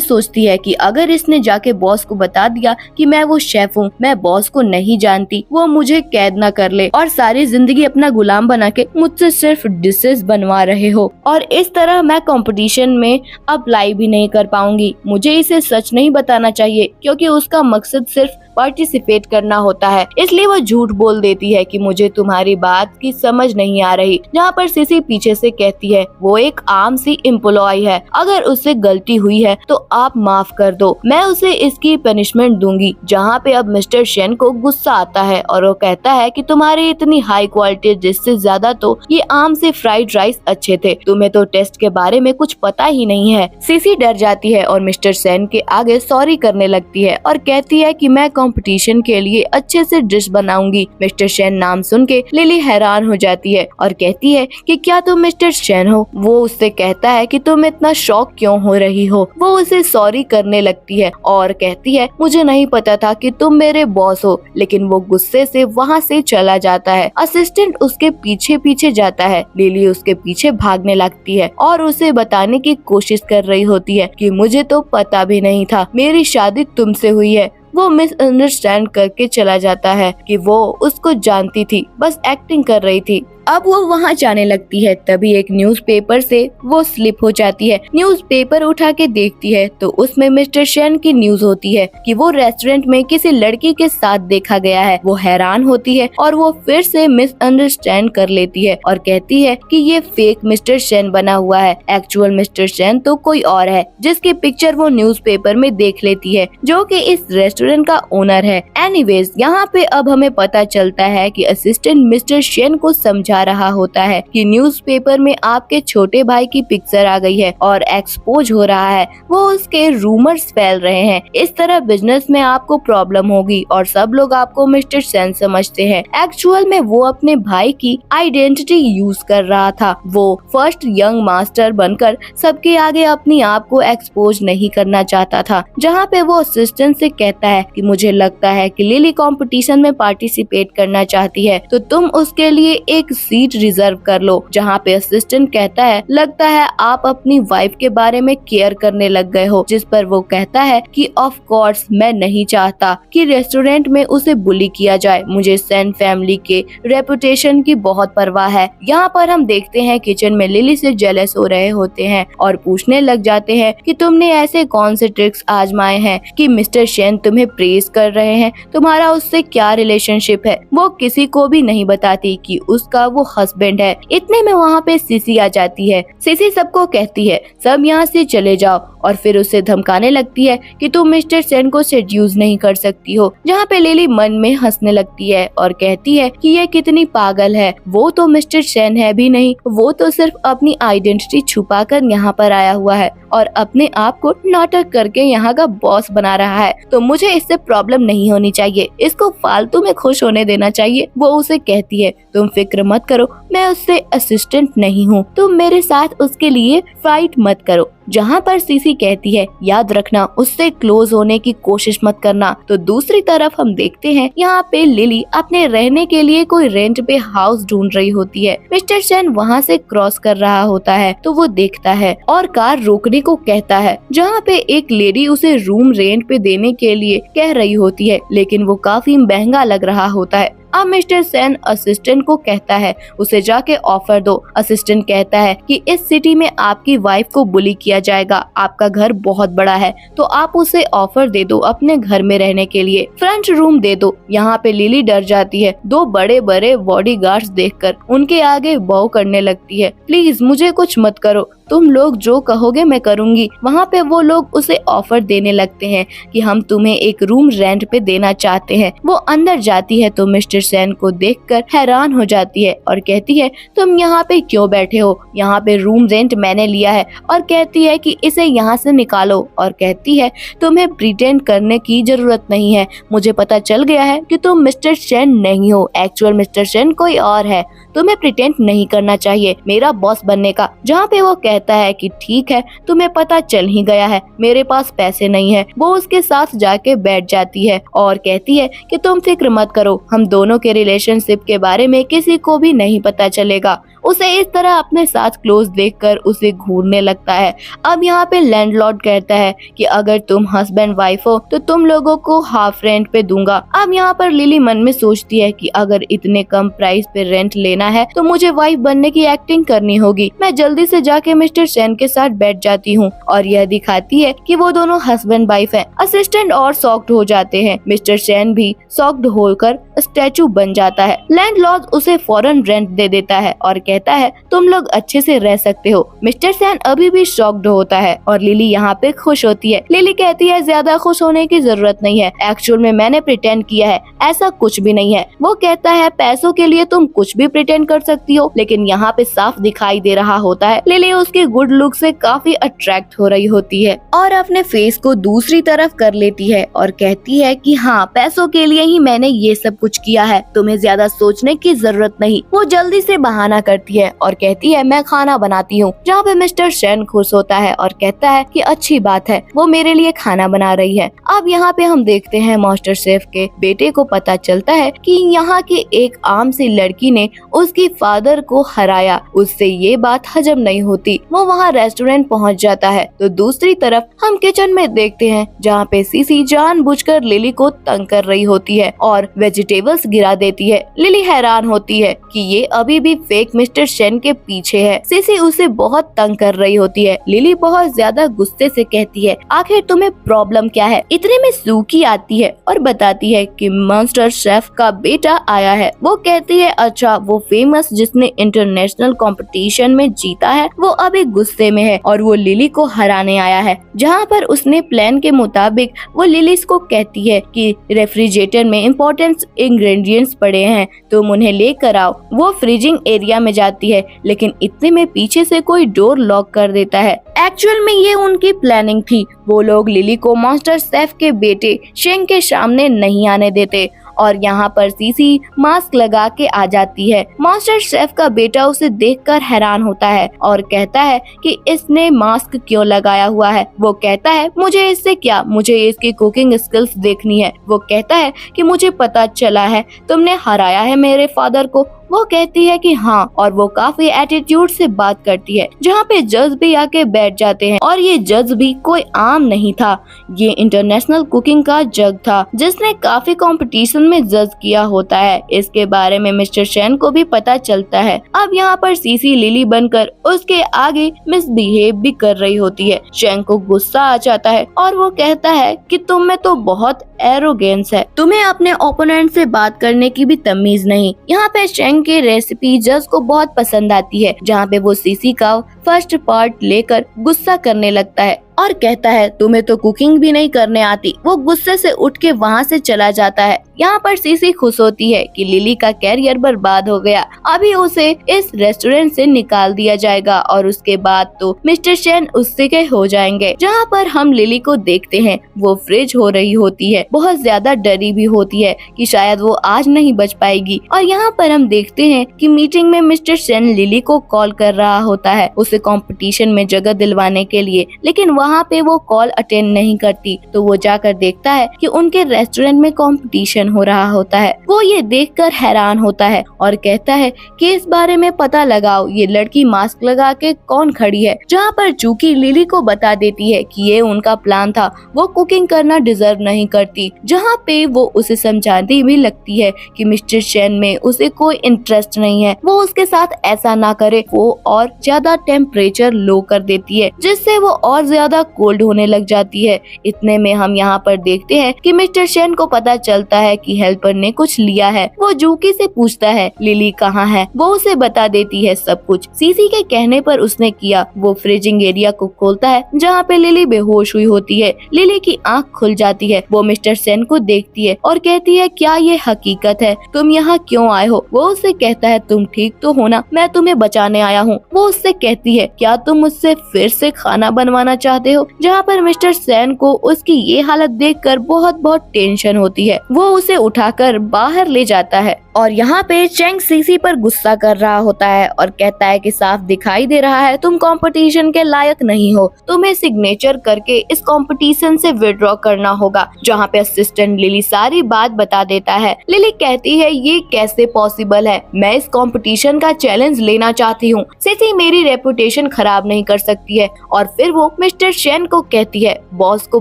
सोचती है कि अगर इसने जाके बॉस को बता दिया कि मैं वो शेफ हूँ, मैं बॉस को नहीं जानती, वो मुझे कैद न कर ले और सारी जिंदगी अपना गुलाम बना के मुझसे सिर्फ डिशेस बनवा रहे हो और इस तरह मैं कंपटीशन में अप्लाई भी नहीं कर पाऊंगी। मुझे इसे सच नहीं बताना चाहिए क्योंकि उसका मकसद सिर्फ पार्टिसिपेट करना होता है, इसलिए वो झूठ बोल देती है कि मुझे तुम्हारी बात की समझ नहीं आ रही। जहाँ पर सीसी पीछे से कहती है वो एक आम सी एम्प्लॉय है, अगर उससे गलती हुई है तो आप माफ कर दो, मैं उसे इसकी पनिशमेंट दूंगी। जहाँ पे अब मिस्टर शेन को गुस्सा आता है और वो कहता है कि तुम्हारी इतनी हाई क्वालिटी डिश से ज्यादा तो ये आम से फ्राइड राइस अच्छे थे, तुम्हें तो टेस्ट के बारे में कुछ पता ही नहीं है। सीसी डर जाती है और मिस्टर शेन के आगे सॉरी करने लगती है और कहती है कि मैं कंपटीशन के लिए अच्छे से डिश बनाऊंगी। मिस्टर शेन नाम सुन के लिली हैरान हो जाती है और कहती है कि क्या तुम मिस्टर शेन हो? वो उससे कहता है कि तुम इतना शॉक क्यों हो रही हो। वो उसे सॉरी करने लगती है और कहती है मुझे नहीं पता था कि तुम मेरे बॉस हो, लेकिन वो गुस्से से वहाँ से चला जाता है। असिस्टेंट उसके पीछे पीछे जाता है। लिली उसके पीछे भागने लगती है और उसे बताने की कोशिश कर रही होती है कि मुझे तो पता भी नहीं था, मेरी शादी तुमसे हुई है। वो मिसअंडरस्टैंड करके चला जाता है कि वो उसको जानती थी, बस एक्टिंग कर रही थी। अब वो वहाँ जाने लगती है, तभी एक न्यूज़पेपर से वो स्लिप हो जाती है। न्यूज़पेपर उठा के देखती है तो उसमें मिस्टर शेन की न्यूज होती है कि वो रेस्टोरेंट में किसी लड़की के साथ देखा गया है। वो हैरान होती है और वो फिर से मिसअंडरस्टैंड कर लेती है और कहती है कि ये फेक मिस्टर शेन बना हुआ है, एक्चुअल मिस्टर शेन तो कोई और है, जिसकी पिक्चर वो न्यूज़पेपर में देख लेती है, जो कि इस रेस्टोरेंट का ओनर है। एनीवेज यहाँ पे अब हमें पता चलता है कि असिस्टेंट मिस्टर शेन को समझा रहा होता है कि न्यूज़पेपर में आपके छोटे भाई की पिक्चर आ गई है और एक्सपोज हो रहा है, वो उसके रूमर्स फैल रहे हैं। इस तरह बिजनेस में आपको प्रॉब्लम होगी और सब लोग आपको मिस्टर शेन समझते हैं। एक्चुअल में वो अपने भाई की आइडेंटिटी यूज कर रहा था। वो फर्स्ट यंग मास्टर बनकर सबके आगे अपनी आप को एक्सपोज नहीं करना चाहता था। जहाँ पे वो असिस्टेंट से कहता है कि मुझे लगता है कि लिली कंपटीशन में पार्टिसिपेट करना चाहती है, तो तुम उसके लिए एक सीट रिजर्व कर लो। जहाँ पे असिस्टेंट कहता है लगता है आप अपनी वाइफ के बारे में केयर करने लग गए हो, जिस पर वो कहता है कि ऑफ कोर्स मैं नहीं चाहता कि रेस्टोरेंट में उसे बुली किया जाए। मुझे सेन फैमिली के रेपुटेशन की बहुत परवाह है। यहाँ पर हम देखते हैं किचन में लिली से जेलस हो रहे होते हैं और पूछने लग जाते हैं कि तुमने ऐसे कौन से ट्रिक्स आजमाए हैं कि मिस्टर शेन तुम्हें प्रेज कर रहे हैं, तुम्हारा उससे क्या रिलेशनशिप है। वो किसी को भी नहीं बताती कि उसका वो हस्बैंड है। इतने में वहाँ पे सीसी आ जाती है। सीसी सबको कहती है सब यहाँ से चले जाओ और फिर उसे धमकाने लगती है कि तुम मिस्टर सेन को सेड्यूस नहीं कर सकती हो। जहाँ पे लिली मन में हंसने लगती है और कहती है कि ये कितनी पागल है, वो तो मिस्टर सेन है भी नहीं, वो तो सिर्फ अपनी आइडेंटिटी छुपाकर यहाँ पर आया हुआ है और अपने आप को नाटक करके यहाँ का बॉस बना रहा है, तो मुझे इससे प्रॉब्लम नहीं होनी चाहिए, इसको फालतू में खुश होने देना चाहिए। वो उसे कहती है तुम फिक्र मत करो, मैं उससे असिस्टेंट नहीं हूँ, तुम मेरे साथ उसके लिए फाइट मत करो। जहाँ पर सीसी कहती है याद रखना उससे क्लोज होने की कोशिश मत करना। तो दूसरी तरफ हम देखते हैं यहाँ पे लिली अपने रहने के लिए कोई रेंट पे हाउस ढूंढ रही होती है। मिस्टर सेन वहाँ से क्रॉस कर रहा होता है तो वो देखता है और कार रोकने को कहता है। जहाँ पे एक लेडी उसे रूम रेंट पे देने के लिए कह रही होती है, लेकिन वो काफी महंगा लग रहा होता है। अब मिस्टर सेन असिस्टेंट को कहता है उसे जाके ऑफर दो। असिस्टेंट कहता है कि इस सिटी में आपकी वाइफ को बुली किया जाएगा, आपका घर बहुत बड़ा है तो आप उसे ऑफर दे दो अपने घर में रहने के लिए, फ्रंट रूम दे दो। यहाँ पे लिली डर जाती है। दो बड़े बड़े बॉडीगार्ड्स देखकर उनके आगे बॉ करने लगती है, प्लीज मुझे कुछ मत करो, तुम लोग जो कहोगे मैं करूँगी। वहाँ पे वो लोग उसे ऑफर देने लगते हैं कि हम तुम्हें एक रूम रेंट पे देना चाहते हैं। वो अंदर जाती है तो मिस्टर सेन को देखकर हैरान हो जाती है और कहती है तुम यहाँ पे क्यों बैठे हो, यहाँ पे रूम रेंट मैंने लिया है। और कहती है कि इसे यहाँ से निकालो और कहती है तुम्हें प्रिटेंड करने की जरूरत नहीं है, मुझे पता चल गया है कि तुम मिस्टर सेन नहीं हो, एक्चुअल मिस्टर सेन कोई और है, तुम्हें प्रिटेंड नहीं करना चाहिए मेरा बॉस बनने का। जहाँ पे वो कहता है कि ठीक है तुम्हें पता चल ही गया है, मेरे पास पैसे नहीं है। वो उसके साथ जाके बैठ जाती है और कहती है कि तुम फिक्र मत करो, हम दोनों के रिलेशनशिप के बारे में किसी को भी नहीं पता चलेगा। उसे इस तरह अपने साथ क्लोज देखकर उसे घूरने लगता है। अब यहाँ पे लैंडलॉर्ड कहता है कि अगर तुम हस्बैंड वाइफ हो तो तुम लोगों को हाफ रेंट पे दूंगा। अब यहाँ पर लिली मन में सोचती है कि अगर इतने कम प्राइस पे रेंट लेना है तो मुझे वाइफ बनने की एक्टिंग करनी होगी। मैं जल्दी से जाके मिस्टर सेन के साथ बैठ जाती हूँ और यह दिखाती है कि वो दोनों हस्बैंड वाइफ हैं। असिस्टेंट और शॉक्ड हो जाते हैं, मिस्टर सेन भी शॉक्ड होकर स्टैचू बन जाता है। लैंडलॉर्ड उसे फौरन रेंट दे देता है और कहता है तुम लोग अच्छे से रह सकते हो। मिस्टर सेन अभी भी शॉक्ड होता है और लिली यहाँ पे खुश होती है। लिली कहती है ज्यादा खुश होने की जरूरत नहीं है, एक्चुअल में मैंने प्रिटेंड किया है, ऐसा कुछ भी नहीं है। वो कहता है पैसों के लिए तुम कुछ भी प्रिटेंड कर सकती हो, लेकिन यहाँ पे साफ दिखाई दे रहा होता है लिली उसके गुड लुक से काफी अट्रैक्ट हो रही होती है और अपने फेस को दूसरी तरफ कर लेती है और कहती है कि हाँ पैसों के लिए ही मैंने ये सब कुछ किया है, तुम्हें ज्यादा सोचने की जरूरत नहीं। वो जल्दी से बहाना करती है और कहती है मैं खाना बनाती हूँ। जहाँ पे मिस्टर सेन खुश होता है और कहता है कि अच्छी बात है, वो मेरे लिए खाना बना रही है। अब यहाँ पे हम देखते हैं मास्टर शेफ के बेटे को पता चलता है कि यहाँ की एक आम सी लड़की ने उसकी फादर को हराया। उससे ये बात हजम नहीं होती। वो वहाँ रेस्टोरेंट पहुँच जाता है तो दूसरी तरफ हम किचन में देखते हैं जहाँ पे सीसी जानबूझकर लिली को तंग कर रही होती है और वेजिटेबल्स गिरा देती है। लिली हैरान होती है कि ये अभी भी फेक मिस्टर सेन के पीछे है। सीसी उसे बहुत तंग कर रही होती है। लिली बहुत ज्यादा गुस्से से कहती है आखिर तुम्हें प्रॉब्लम क्या है। इतने में सूकी आती है और बताती है कि मास्टर शेफ का बेटा आया है। वो कहती है अच्छा वो फेमस जिसने इंटरनेशनल कंपटीशन में जीता है वो अभी गुस्से में है और वो लिली को हराने आया है। जहाँ पर उसने प्लान के मुताबिक वो लिली को कहती है कि रेफ्रिजरेटर में इम्पोर्टेंट इंग्रेडिएंट्स पड़े हैं तुम उन्हें लेकर आओ। वो फ्रीजिंग एरिया में जाती है लेकिन इतने में पीछे से कोई डोर लॉक कर देता है। एक्चुअल में ये उनकी प्लानिंग थी। वो लोग लिली को मास्टर शेफ के बेटे शेंग के सामने नहीं आने देते और यहाँ पर सीसी मास्क लगा के आ जाती है। मास्टर शेफ का बेटा उसे देखकर हैरान होता है और कहता है कि इसने मास्क क्यों लगाया हुआ है। वो कहता है मुझे इससे क्या, मुझे इसकी कुकिंग स्किल्स देखनी है। वो कहता है कि मुझे पता चला है तुमने हराया है मेरे फादर को। वो कहती है कि हाँ, और वो काफी एटीट्यूड से बात करती है, जहाँ पे जज भी आके बैठ जाते हैं। और ये जज भी कोई आम नहीं था, ये इंटरनेशनल कुकिंग का जज था जिसने काफी कंपटीशन में जज किया होता है। इसके बारे में मिस्टर शेन को भी पता चलता है। अब यहाँ पर सीसी लिली बनकर उसके आगे मिसबिहेव भी कर रही होती है। शेन को गुस्सा आ जाता है और वो कहता है कि तुम में तो बहुत एरोगेंस है, तुम्हें अपने ओपोनेंट से बात करने की भी तमीज नहीं। यहाँ पे शेन की रेसिपी जज को बहुत पसंद आती है, जहाँ पे वो सीसी का फर्स्ट पार्ट लेकर गुस्सा करने लगता है और कहता है तुम्हें तो कुकिंग भी नहीं करने आती। वो गुस्से से उठ के वहाँ से चला जाता है। यहाँ पर सीसी खुश होती है कि लिली का कैरियर बर्बाद हो गया, अभी उसे इस रेस्टोरेंट से निकाल दिया जाएगा और उसके बाद तो मिस्टर शेन उससे के हो जाएंगे। जहाँ पर हम लिली को देखते हैं, वो फ्रिज हो रही होती है, बहुत ज्यादा डरी भी होती है कि शायद वो आज नहीं बच पाएगी। और यहाँ पर हम देखते हैं कि मीटिंग में मिस्टर शेन लिली को कॉल कर रहा होता है उसे कंपटीशन में जगह दिलवाने के लिए, लेकिन वहाँ पे वो कॉल अटेंड नहीं करती। तो वो जाकर देखता है कि उनके रेस्टोरेंट में कंपटीशन हो रहा होता है। वो ये देखकर हैरान होता है और कहता है कि इस बारे में पता लगाओ, ये लड़की मास्क लगा के कौन खड़ी है। जहाँ पर चूंकि लिली को बता देती है कि ये उनका प्लान था, वो कुकिंग करना डिजर्व नहीं करती। जहाँ पे वो उसे समझाती भी लगती है कि मिस्टर शेन में उसे कोई इंटरेस्ट नहीं है, वो उसके साथ ऐसा ना करे। वो और ज्यादा टेम्परेचर लो कर देती है, जिससे वो और ज्यादा कोल्ड होने लग जाती है। इतने में हम यहाँ पर देखते हैं कि मिस्टर शेन को पता चलता है कि हेल्पर ने कुछ लिया है। वो जूकी से पूछता है लिली कहाँ है, वो उसे बता देती है सब कुछ सीसी के कहने पर उसने किया। वो फ्रीजिंग एरिया को खोलता है जहाँ पे लिली बेहोश हुई होती है। लिली की आंख खुल जाती है, वो मिस्टर शेन को देखती है और कहती है क्या ये हकीकत है, तुम यहाँ क्यों आए हो। वो उससे कहता है तुम ठीक तो हो ना, मैं तुम्हें बचाने आया हूँ। वो उससे कहती है क्या तुम मुझसे फिर से खाना बनवाना चाहते हो। जहाँ पर मिस्टर शेन को उसकी ये हालत देखकर बहुत टेंशन होती है। वो उसे उठाकर बाहर ले जाता है और यहाँ पे चेंग सीसी पर गुस्सा कर रहा होता है और कहता है कि साफ दिखाई दे रहा है तुम कंपटीशन के लायक नहीं हो, तुम्हें सिग्नेचर करके इस कंपटीशन से विड्रॉ करना होगा। जहाँ पे असिस्टेंट लिली सारी बात बता देता है। लिली कहती है ये कैसे पॉसिबल है, मैं इस कंपटीशन का चैलेंज लेना चाहती हूँ, सीसी मेरी रेपुटेशन खराब नहीं कर सकती है। और फिर वो मिस्टर शेन को कहती है बॉस को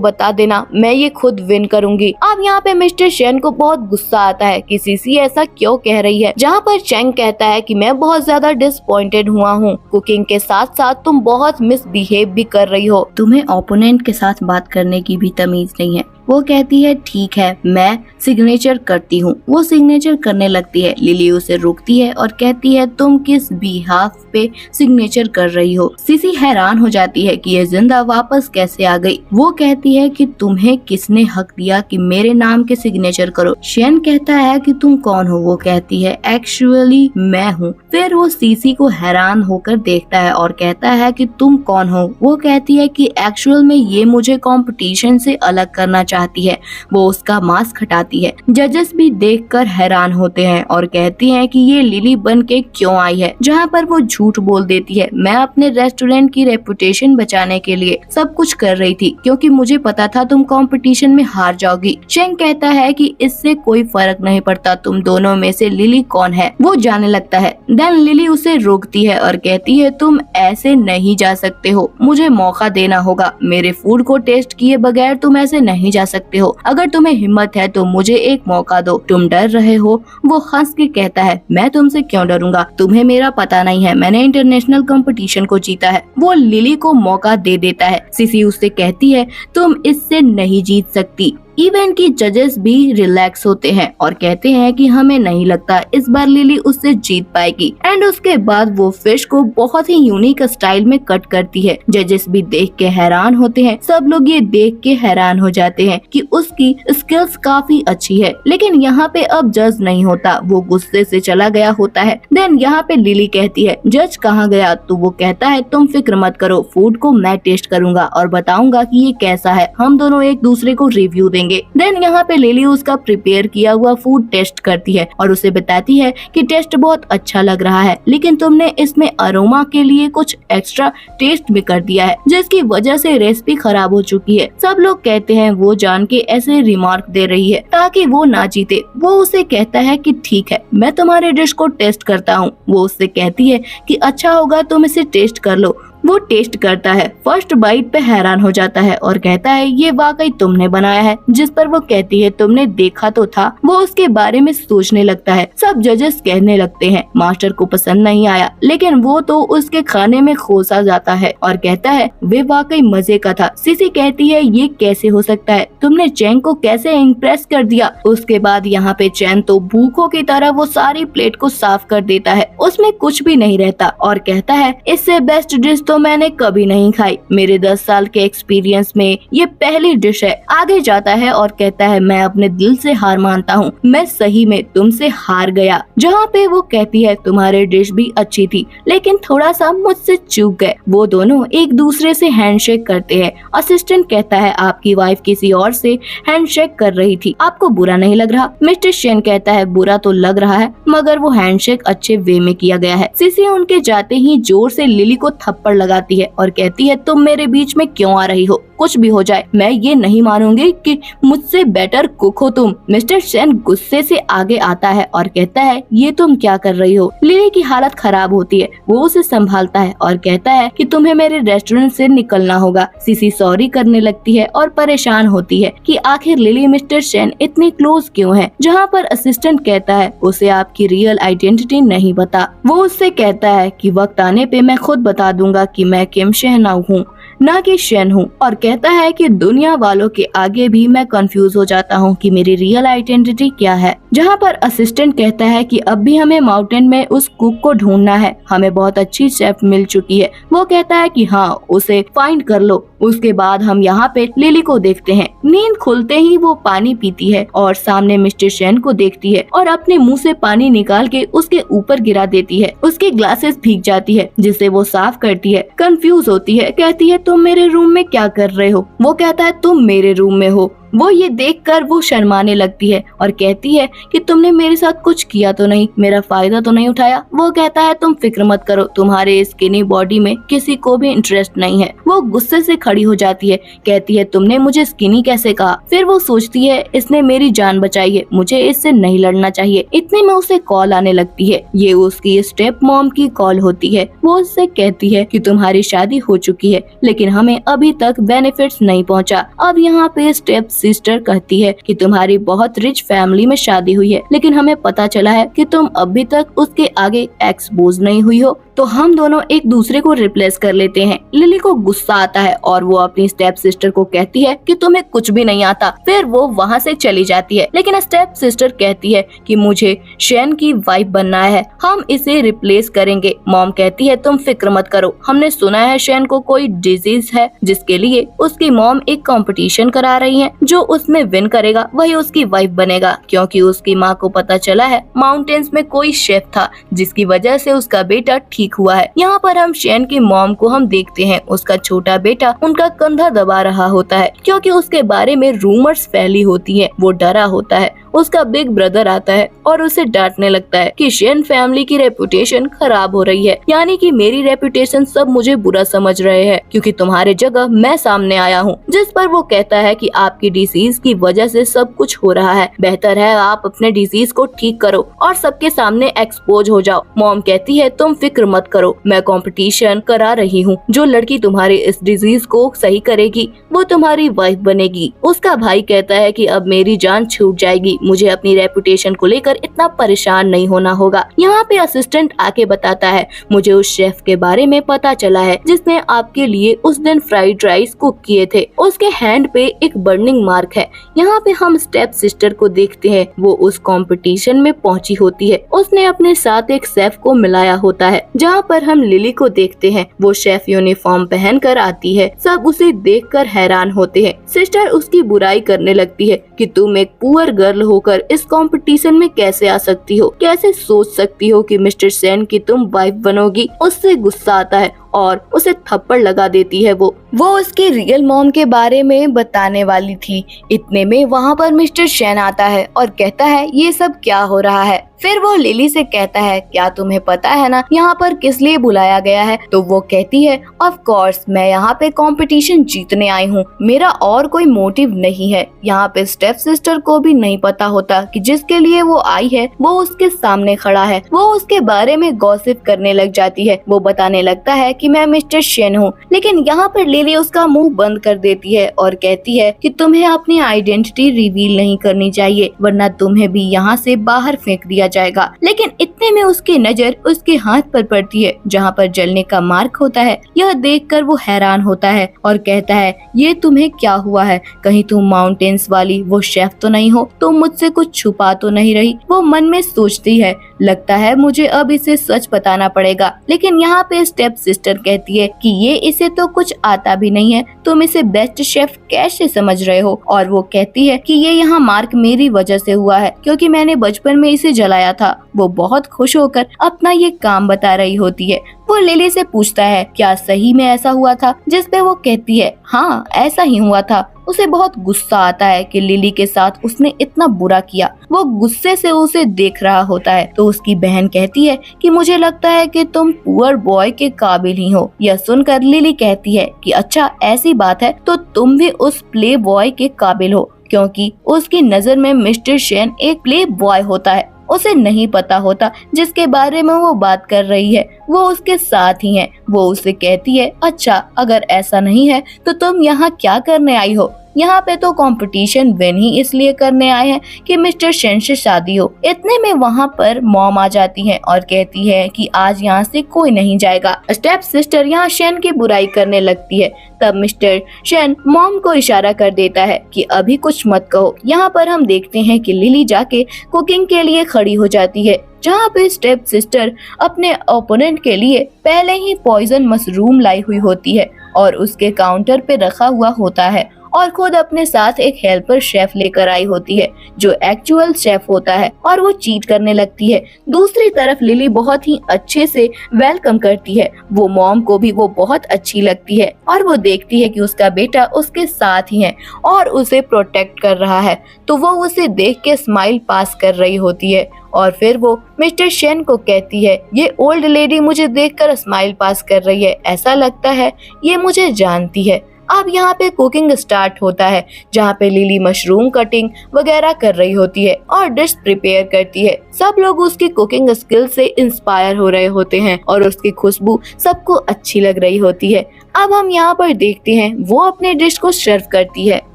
बता देना, मैं ये खुद विन करूंगी। अब यहाँ पे मिस्टर शेन को बहुत गुस्सा आता है कि सीसी ऐसा क्यों कह रही है। जहाँ पर चेंग कहता है कि मैं बहुत ज्यादा डिसअपॉइंटेड हुआ हूँ, कुकिंग के साथ साथ तुम बहुत मिसबिहेव भी कर रही हो, तुम्हें ओपोनेंट के साथ बात करने की भी तमीज नहीं है। वो कहती है ठीक है मैं सिग्नेचर करती हूँ। वो सिग्नेचर करने लगती है। लिली उसे रोकती है और कहती है तुम किस बिहाफ पे सिग्नेचर कर रही हो। सीसी हैरान हो जाती है कि ये जिंदा वापस कैसे आ गई। वो कहती है कि तुम्हें किसने हक दिया कि मेरे नाम के सिग्नेचर करो। शेन कहता है कि तुम कौन हो। वो कहती है एक्चुअली मैं हूँ। फिर वो सीसी को हैरान होकर देखता है और कहता है कि तुम कौन हो। वो कहती है कि एक्चुअल में ये मुझे कंपटीशन से अलग करना चाहती है। वो उसका मास्क हटाती है। जजेस भी देखकर हैरान होते हैं और कहती हैं कि ये लिली बन के क्यों आई है। जहाँ पर वो झूठ बोल देती है, मैं अपने रेस्टोरेंट की रेपुटेशन बचाने के लिए सब कुछ कर रही थी, क्योंकि मुझे पता था तुम कंपटीशन में हार जाओगी। शेंग कहता है कि इससे कोई फर्क नहीं पड़ता, तुम दोनों में से लिली कौन है। वो जाने लगता है। देन लिली उसे रोकती है और कहती है तुम ऐसे नहीं जा सकते हो, मुझे मौका देना होगा। मेरे फूड को टेस्ट किए बगैर तुम ऐसे नहीं जा सकते हो। अगर तुम्हें हिम्मत है तो मुझे एक मौका दो। तुम डर रहे हो। वो हंस के कहता है मैं तुमसे क्यों डरूंगा, तुम्हें मेरा पता नहीं है, मैंने इंटरनेशनल कंपटीशन को जीता है। वो लिली को मौका दे देता है। सीसी उससे कहती है तुम इससे नहीं जीत सकती। इवेंट की जजेस भी रिलैक्स होते हैं और कहते हैं कि हमें नहीं लगता इस बार लिली उससे जीत पाएगी। एंड उसके बाद वो फिश को बहुत ही यूनिक स्टाइल में कट करती है। जजेस भी देख के हैरान होते हैं। सब लोग ये देख के हैरान हो जाते हैं कि उसकी स्किल्स काफी अच्छी है। लेकिन यहाँ पे अब जज नहीं होता, वो गुस्से से चला गया होता है। देन यहाँ पे लिली कहती है जज कहाँ गया। तो वो कहता है तुम फिक्र मत करो, फूड को मैं टेस्ट करूंगा और बताऊंगा कि ये कैसा है। हम दोनों एक दूसरे को रिव्यू देंगे। करेंगे। देन यहाँ पे लिली उसका प्रिपेयर किया हुआ फूड टेस्ट करती है और उसे बताती है कि टेस्ट बहुत अच्छा लग रहा है, लेकिन तुमने इसमें अरोमा के लिए कुछ एक्स्ट्रा टेस्ट भी कर दिया है, जिसकी वजह से रेसिपी खराब हो चुकी है। सब लोग कहते हैं वो जान के ऐसे रिमार्क दे रही है ताकि वो ना जीते। वो उसे कहता है कि ठीक है, मैं तुम्हारे डिश को टेस्ट करता हूँ। वो उससे कहती है कि अच्छा होगा तुम इसे टेस्ट कर लो। वो टेस्ट करता है, फर्स्ट बाइट पे हैरान हो जाता है और कहता है ये वाकई तुमने बनाया है, जिस पर वो कहती है तुमने देखा तो था। वो उसके बारे में सोचने लगता है। सब जजेस कहने लगते हैं मास्टर को पसंद नहीं आया, लेकिन वो तो उसके खाने में खोसा जाता है और कहता है वे वाकई मजे का था। सीसी कहती है ये कैसे हो सकता है, तुमने चैन को कैसे इम्प्रेस कर दिया। उसके बाद यहाँ पे चैन तो भूखों की तरह वो सारी प्लेट को साफ कर देता है, उसमें कुछ भी नहीं रहता और कहता है इससे बेस्ट डिश तो मैंने कभी नहीं खाई। मेरे 10 साल के एक्सपीरियंस में ये पहली डिश है। आगे जाता है और कहता है मैं अपने दिल से हार मानता हूँ, मैं सही में तुमसे हार गया। जहाँ पे वो कहती है तुम्हारी डिश भी अच्छी थी, लेकिन थोड़ा सा मुझसे चूक गए। वो दोनों एक दूसरे से हैंडशेक करते हैं। असिस्टेंट कहता है आपकी वाइफ किसी और से हैंडशेक कर रही थी, आपको बुरा नहीं लग रहा? मिस्टर शेन कहता है बुरा तो लग रहा है, मगर वो हैंडशेक अच्छे वे में किया गया है। सीसी उनके जाते ही जोर से लिली को थप्पड़ लगाती है और कहती है तुम मेरे बीच में क्यों आ रही हो? कुछ भी हो जाए मैं ये नहीं मानूंगी कि मुझसे बेटर कुक हो तुम। मिस्टर शेन गुस्से से आगे आता है और कहता है ये तुम क्या कर रही हो? लिली की हालत खराब होती है। वो उसे संभालता है और कहता है कि तुम्हें मेरे रेस्टोरेंट से निकलना होगा। सीसी सॉरी करने लगती है और परेशान होती है कि आखिर लिली मिस्टर शेन इतनी क्लोज क्यों है। जहाँ पर असिस्टेंट कहता है उसे आपकी रियल आइडेंटिटी नहीं पता। वो उससे कहता है कि वक्त आने पे मैं खुद बता दूंगा कि मैं किम शेहनाऊ हूँ, ना कि शेन हूँ। और कहता है कि दुनिया वालों के आगे भी मैं कंफ्यूज हो जाता हूँ कि मेरी रियल आइडेंटिटी क्या है। जहाँ पर असिस्टेंट कहता है कि अब भी हमें माउंटेन में उस कुक को ढूंढना है, हमें बहुत अच्छी शेफ मिल चुकी है। वो कहता है कि हाँ उसे फाइंड कर लो। उसके बाद हम यहाँ पे लिली को देखते हैं। नींद खुलते ही वो पानी पीती है और सामने मिस्टर शेन को देखती है और अपने मुंह से पानी निकाल के उसके ऊपर गिरा देती है। उसकी ग्लासेस भीग जाती है जिसे वो साफ करती है। कंफ्यूज होती है, कहती है तुम मेरे रूम में क्या कर रहे हो? वो कहता है तुम मेरे रूम में हो। वो ये देखकर वो शर्माने लगती है और कहती है कि तुमने मेरे साथ कुछ किया तो नहीं, मेरा फायदा तो नहीं उठाया। वो कहता है तुम फिक्र मत करो, तुम्हारे स्किनी बॉडी में किसी को भी इंटरेस्ट नहीं है। वो गुस्से से खड़ी हो जाती है, कहती है तुमने मुझे स्किनी कैसे कहा? फिर वो सोचती है इसने मेरी जान बचाई है, मुझे इससे नहीं लड़ना चाहिए। इतने में उसे कॉल आने लगती है। ये उसकी स्टेप मॉम की कॉल होती है। वो उससे कहती है कि तुम्हारी शादी हो चुकी है, लेकिन हमें अभी तक बेनिफिट्स नहीं पहुँचा। अब यहाँ पे स्टेप सिस्टर कहती है कि तुम्हारी बहुत रिच फैमिली में शादी हुई है, लेकिन हमें पता चला है कि तुम अभी तक उसके आगे एक्सपोज नहीं हुई हो, तो हम दोनों एक दूसरे को रिप्लेस कर लेते हैं। लिली को गुस्सा आता है और वो अपनी स्टेप सिस्टर को कहती है कि तुम्हें कुछ भी नहीं आता। फिर वो वहाँ से चली जाती है, लेकिन स्टेप सिस्टर कहती है कि मुझे शेन की वाइफ बनना है, हम इसे रिप्लेस करेंगे। मॉम कहती है तुम फिक्र मत करो, हमने सुना है शेन को कोई डिजीज है, जिसके लिए उसकी मॉम एक कंपटीशन करा रही है। जो उसमें विन करेगा वही उसकी वाइफ बनेगा, क्योंकि उसकी माँ को पता चला है माउंटेन्स में कोई शेफ था, जिसकी वजह से उसका बेटा ठीक हुआ है। यहाँ पर हम शेन की मॉम को हम देखते हैं, उसका छोटा बेटा उनका कंधा दबा रहा होता है, क्योंकि उसके बारे में रूमर्स फैली होती है। वो डरा होता है। उसका बिग ब्रदर आता है और उसे डांटने लगता है कि शेन फैमिली की रेपुटेशन खराब हो रही है, यानी कि मेरी रेपुटेशन सब मुझे बुरा समझ रहे हैं, क्योंकि तुम्हारे जगह मैं सामने आया हूँ। जिस पर वो कहता है कि आपकी डिसीज की वजह से सब कुछ हो रहा है, बेहतर है आप अपने डिसीज को ठीक करो और सबके सामने एक्सपोज हो जाओ। मॉम कहती है तुम फिक्र मत करो, मैं कंपटीशन करा रही हूँ, जो लड़की तुम्हारे इस डिजीज को सही करेगी वो तुम्हारी वाइफ बनेगी। उसका भाई कहता है कि अब मेरी जान छूट जाएगी, मुझे अपनी रेपुटेशन को लेकर इतना परेशान नहीं होना होगा। यहाँ पे असिस्टेंट आके बताता है मुझे उस शेफ के बारे में पता चला है जिसने आपके लिए उस दिन फ्राइड राइस कुक किए थे। उसके हैंड पे एक बर्निंग मार्क है। यहाँ पे हम स्टेप सिस्टर को देखते हैं, वो उस कंपटीशन में पहुंची होती है। उसने अपने साथ एक शेफ को मिलाया होता है। जहाँ पर हम लिली को देखते हैं, वो शेफ यूनिफॉर्म पहन कर आती है। सब उसे देखकर हैरान होते हैं। सिस्टर उसकी बुराई करने लगती है कि तुम एक पुअर गर्ल होकर इस कंपटीशन में कैसे आ सकती हो, कैसे सोच सकती हो कि मिस्टर सेन की तुम वाइफ बनोगी। उससे गुस्सा आता है और उसे थप्पड़ लगा देती है। वो उसके रियल मॉम के बारे में बताने वाली थी। इतने में वहाँ पर मिस्टर शेन आता है और कहता है ये सब क्या हो रहा है। फिर वो लिली से कहता है क्या तुम्हें पता है ना यहाँ पर किस लिए बुलाया गया है? तो वो कहती है ऑफ कोर्स मैं यहाँ पे कंपटीशन जीतने आई हूँ, मेरा और कोई मोटिव नहीं है। यहाँ पे स्टेप सिस्टर को भी नहीं पता होता कि जिसके लिए वो आई है वो उसके सामने खड़ा है। वो उसके बारे में गॉसिप करने लग जाती है। वो बताने लगता है कि मैं मिस्टर शेन हूँ, लेकिन यहाँ पर लिली उसका मुंह बंद कर देती है और कहती है कि तुम्हें अपनी आइडेंटिटी रिवील नहीं करनी चाहिए वरना तुम्हें भी यहाँ से बाहर फेंक दिया जाएगा। लेकिन इतने में उसकी नजर उसके हाथ पर पड़ती है जहाँ पर जलने का मार्क होता है। यह देखकर वो हैरान होता है और कहता है ये तुम्हें क्या हुआ है? कहीं तुम माउंटेन्स वाली वो शेफ तो नहीं हो? तुम मुझसे कुछ छुपा तो नहीं रही? वो मन में सोचती है लगता है मुझे अब इसे सच बताना पड़ेगा। लेकिन यहाँ पे स्टेप सिस्टर कहती है कि ये इसे तो कुछ आता भी नहीं है, तुम इसे बेस्ट शेफ कैसे समझ रहे हो? और वो कहती है कि ये यहाँ मार्क मेरी वजह से हुआ है क्योंकि मैंने बचपन में इसे जलाया था। वो बहुत खुश होकर अपना ये काम बता रही होती है। वो लिली से पूछता है क्या सही में ऐसा हुआ था? जिस पे वो कहती है हाँ ऐसा ही हुआ था। उसे बहुत गुस्सा आता है कि लिली के साथ उसने इतना बुरा किया। वो गुस्से से उसे देख रहा होता है तो उसकी बहन कहती है कि मुझे लगता है कि तुम पुअर बॉय के काबिल ही हो। यह सुनकर लिली कहती है कि अच्छा ऐसी बात है तो तुम भी उस प्ले बॉय के काबिल हो, क्योंकि उसकी नजर में मिस्टर शेन एक प्ले बॉय होता है। उसे नहीं पता होता जिसके बारे में वो बात कर रही है वो उसके साथ ही है। वो उसे कहती है अच्छा अगर ऐसा नहीं है तो तुम यहाँ क्या करने आई हो? यहाँ पे तो कंपटीशन विन ही इसलिए करने आए हैं कि मिस्टर शेन से शादी हो। इतने में वहाँ पर मॉम आ जाती है और कहती है कि आज यहाँ से कोई नहीं जाएगा। स्टेप सिस्टर यहाँ शेन की बुराई करने लगती है। तब मिस्टर शेन मॉम को इशारा कर देता है कि अभी कुछ मत कहो। यहाँ पर हम देखते हैं कि लिली जाके कुकिंग के लिए खड़ी हो जाती है जहाँ पे स्टेप सिस्टर अपने ओपोनेंट के लिए पहले ही पॉइजन मशरूम लाई हुई होती है और उसके काउंटर पे रखा हुआ होता है और खुद अपने साथ एक हेल्पर शेफ लेकर आई होती है जो एक्चुअल शेफ होता है और वो चीट करने लगती है। दूसरी तरफ लिली बहुत ही अच्छे से वेलकम करती है। वो मॉम को भी वो बहुत अच्छी लगती है और वो देखती है कि उसका बेटा उसके साथ ही है और उसे प्रोटेक्ट कर रहा है तो वो उसे देख के स्माइल पास कर रही होती है। और फिर वो मिस्टर शेन को कहती है ये ओल्ड लेडी मुझे देखकर स्माइल पास कर रही है, ऐसा लगता है ये मुझे जानती है। अब यहाँ पे कुकिंग स्टार्ट होता है जहाँ पे लिली मशरूम कटिंग वगैरह कर रही होती है और डिश प्रिपेयर करती है। सब लोग उसकी कुकिंग स्किल से इंस्पायर हो रहे होते हैं और उसकी खुशबू सबको अच्छी लग रही होती है। अब हम यहाँ पर देखते हैं वो अपने डिश को सर्व करती है।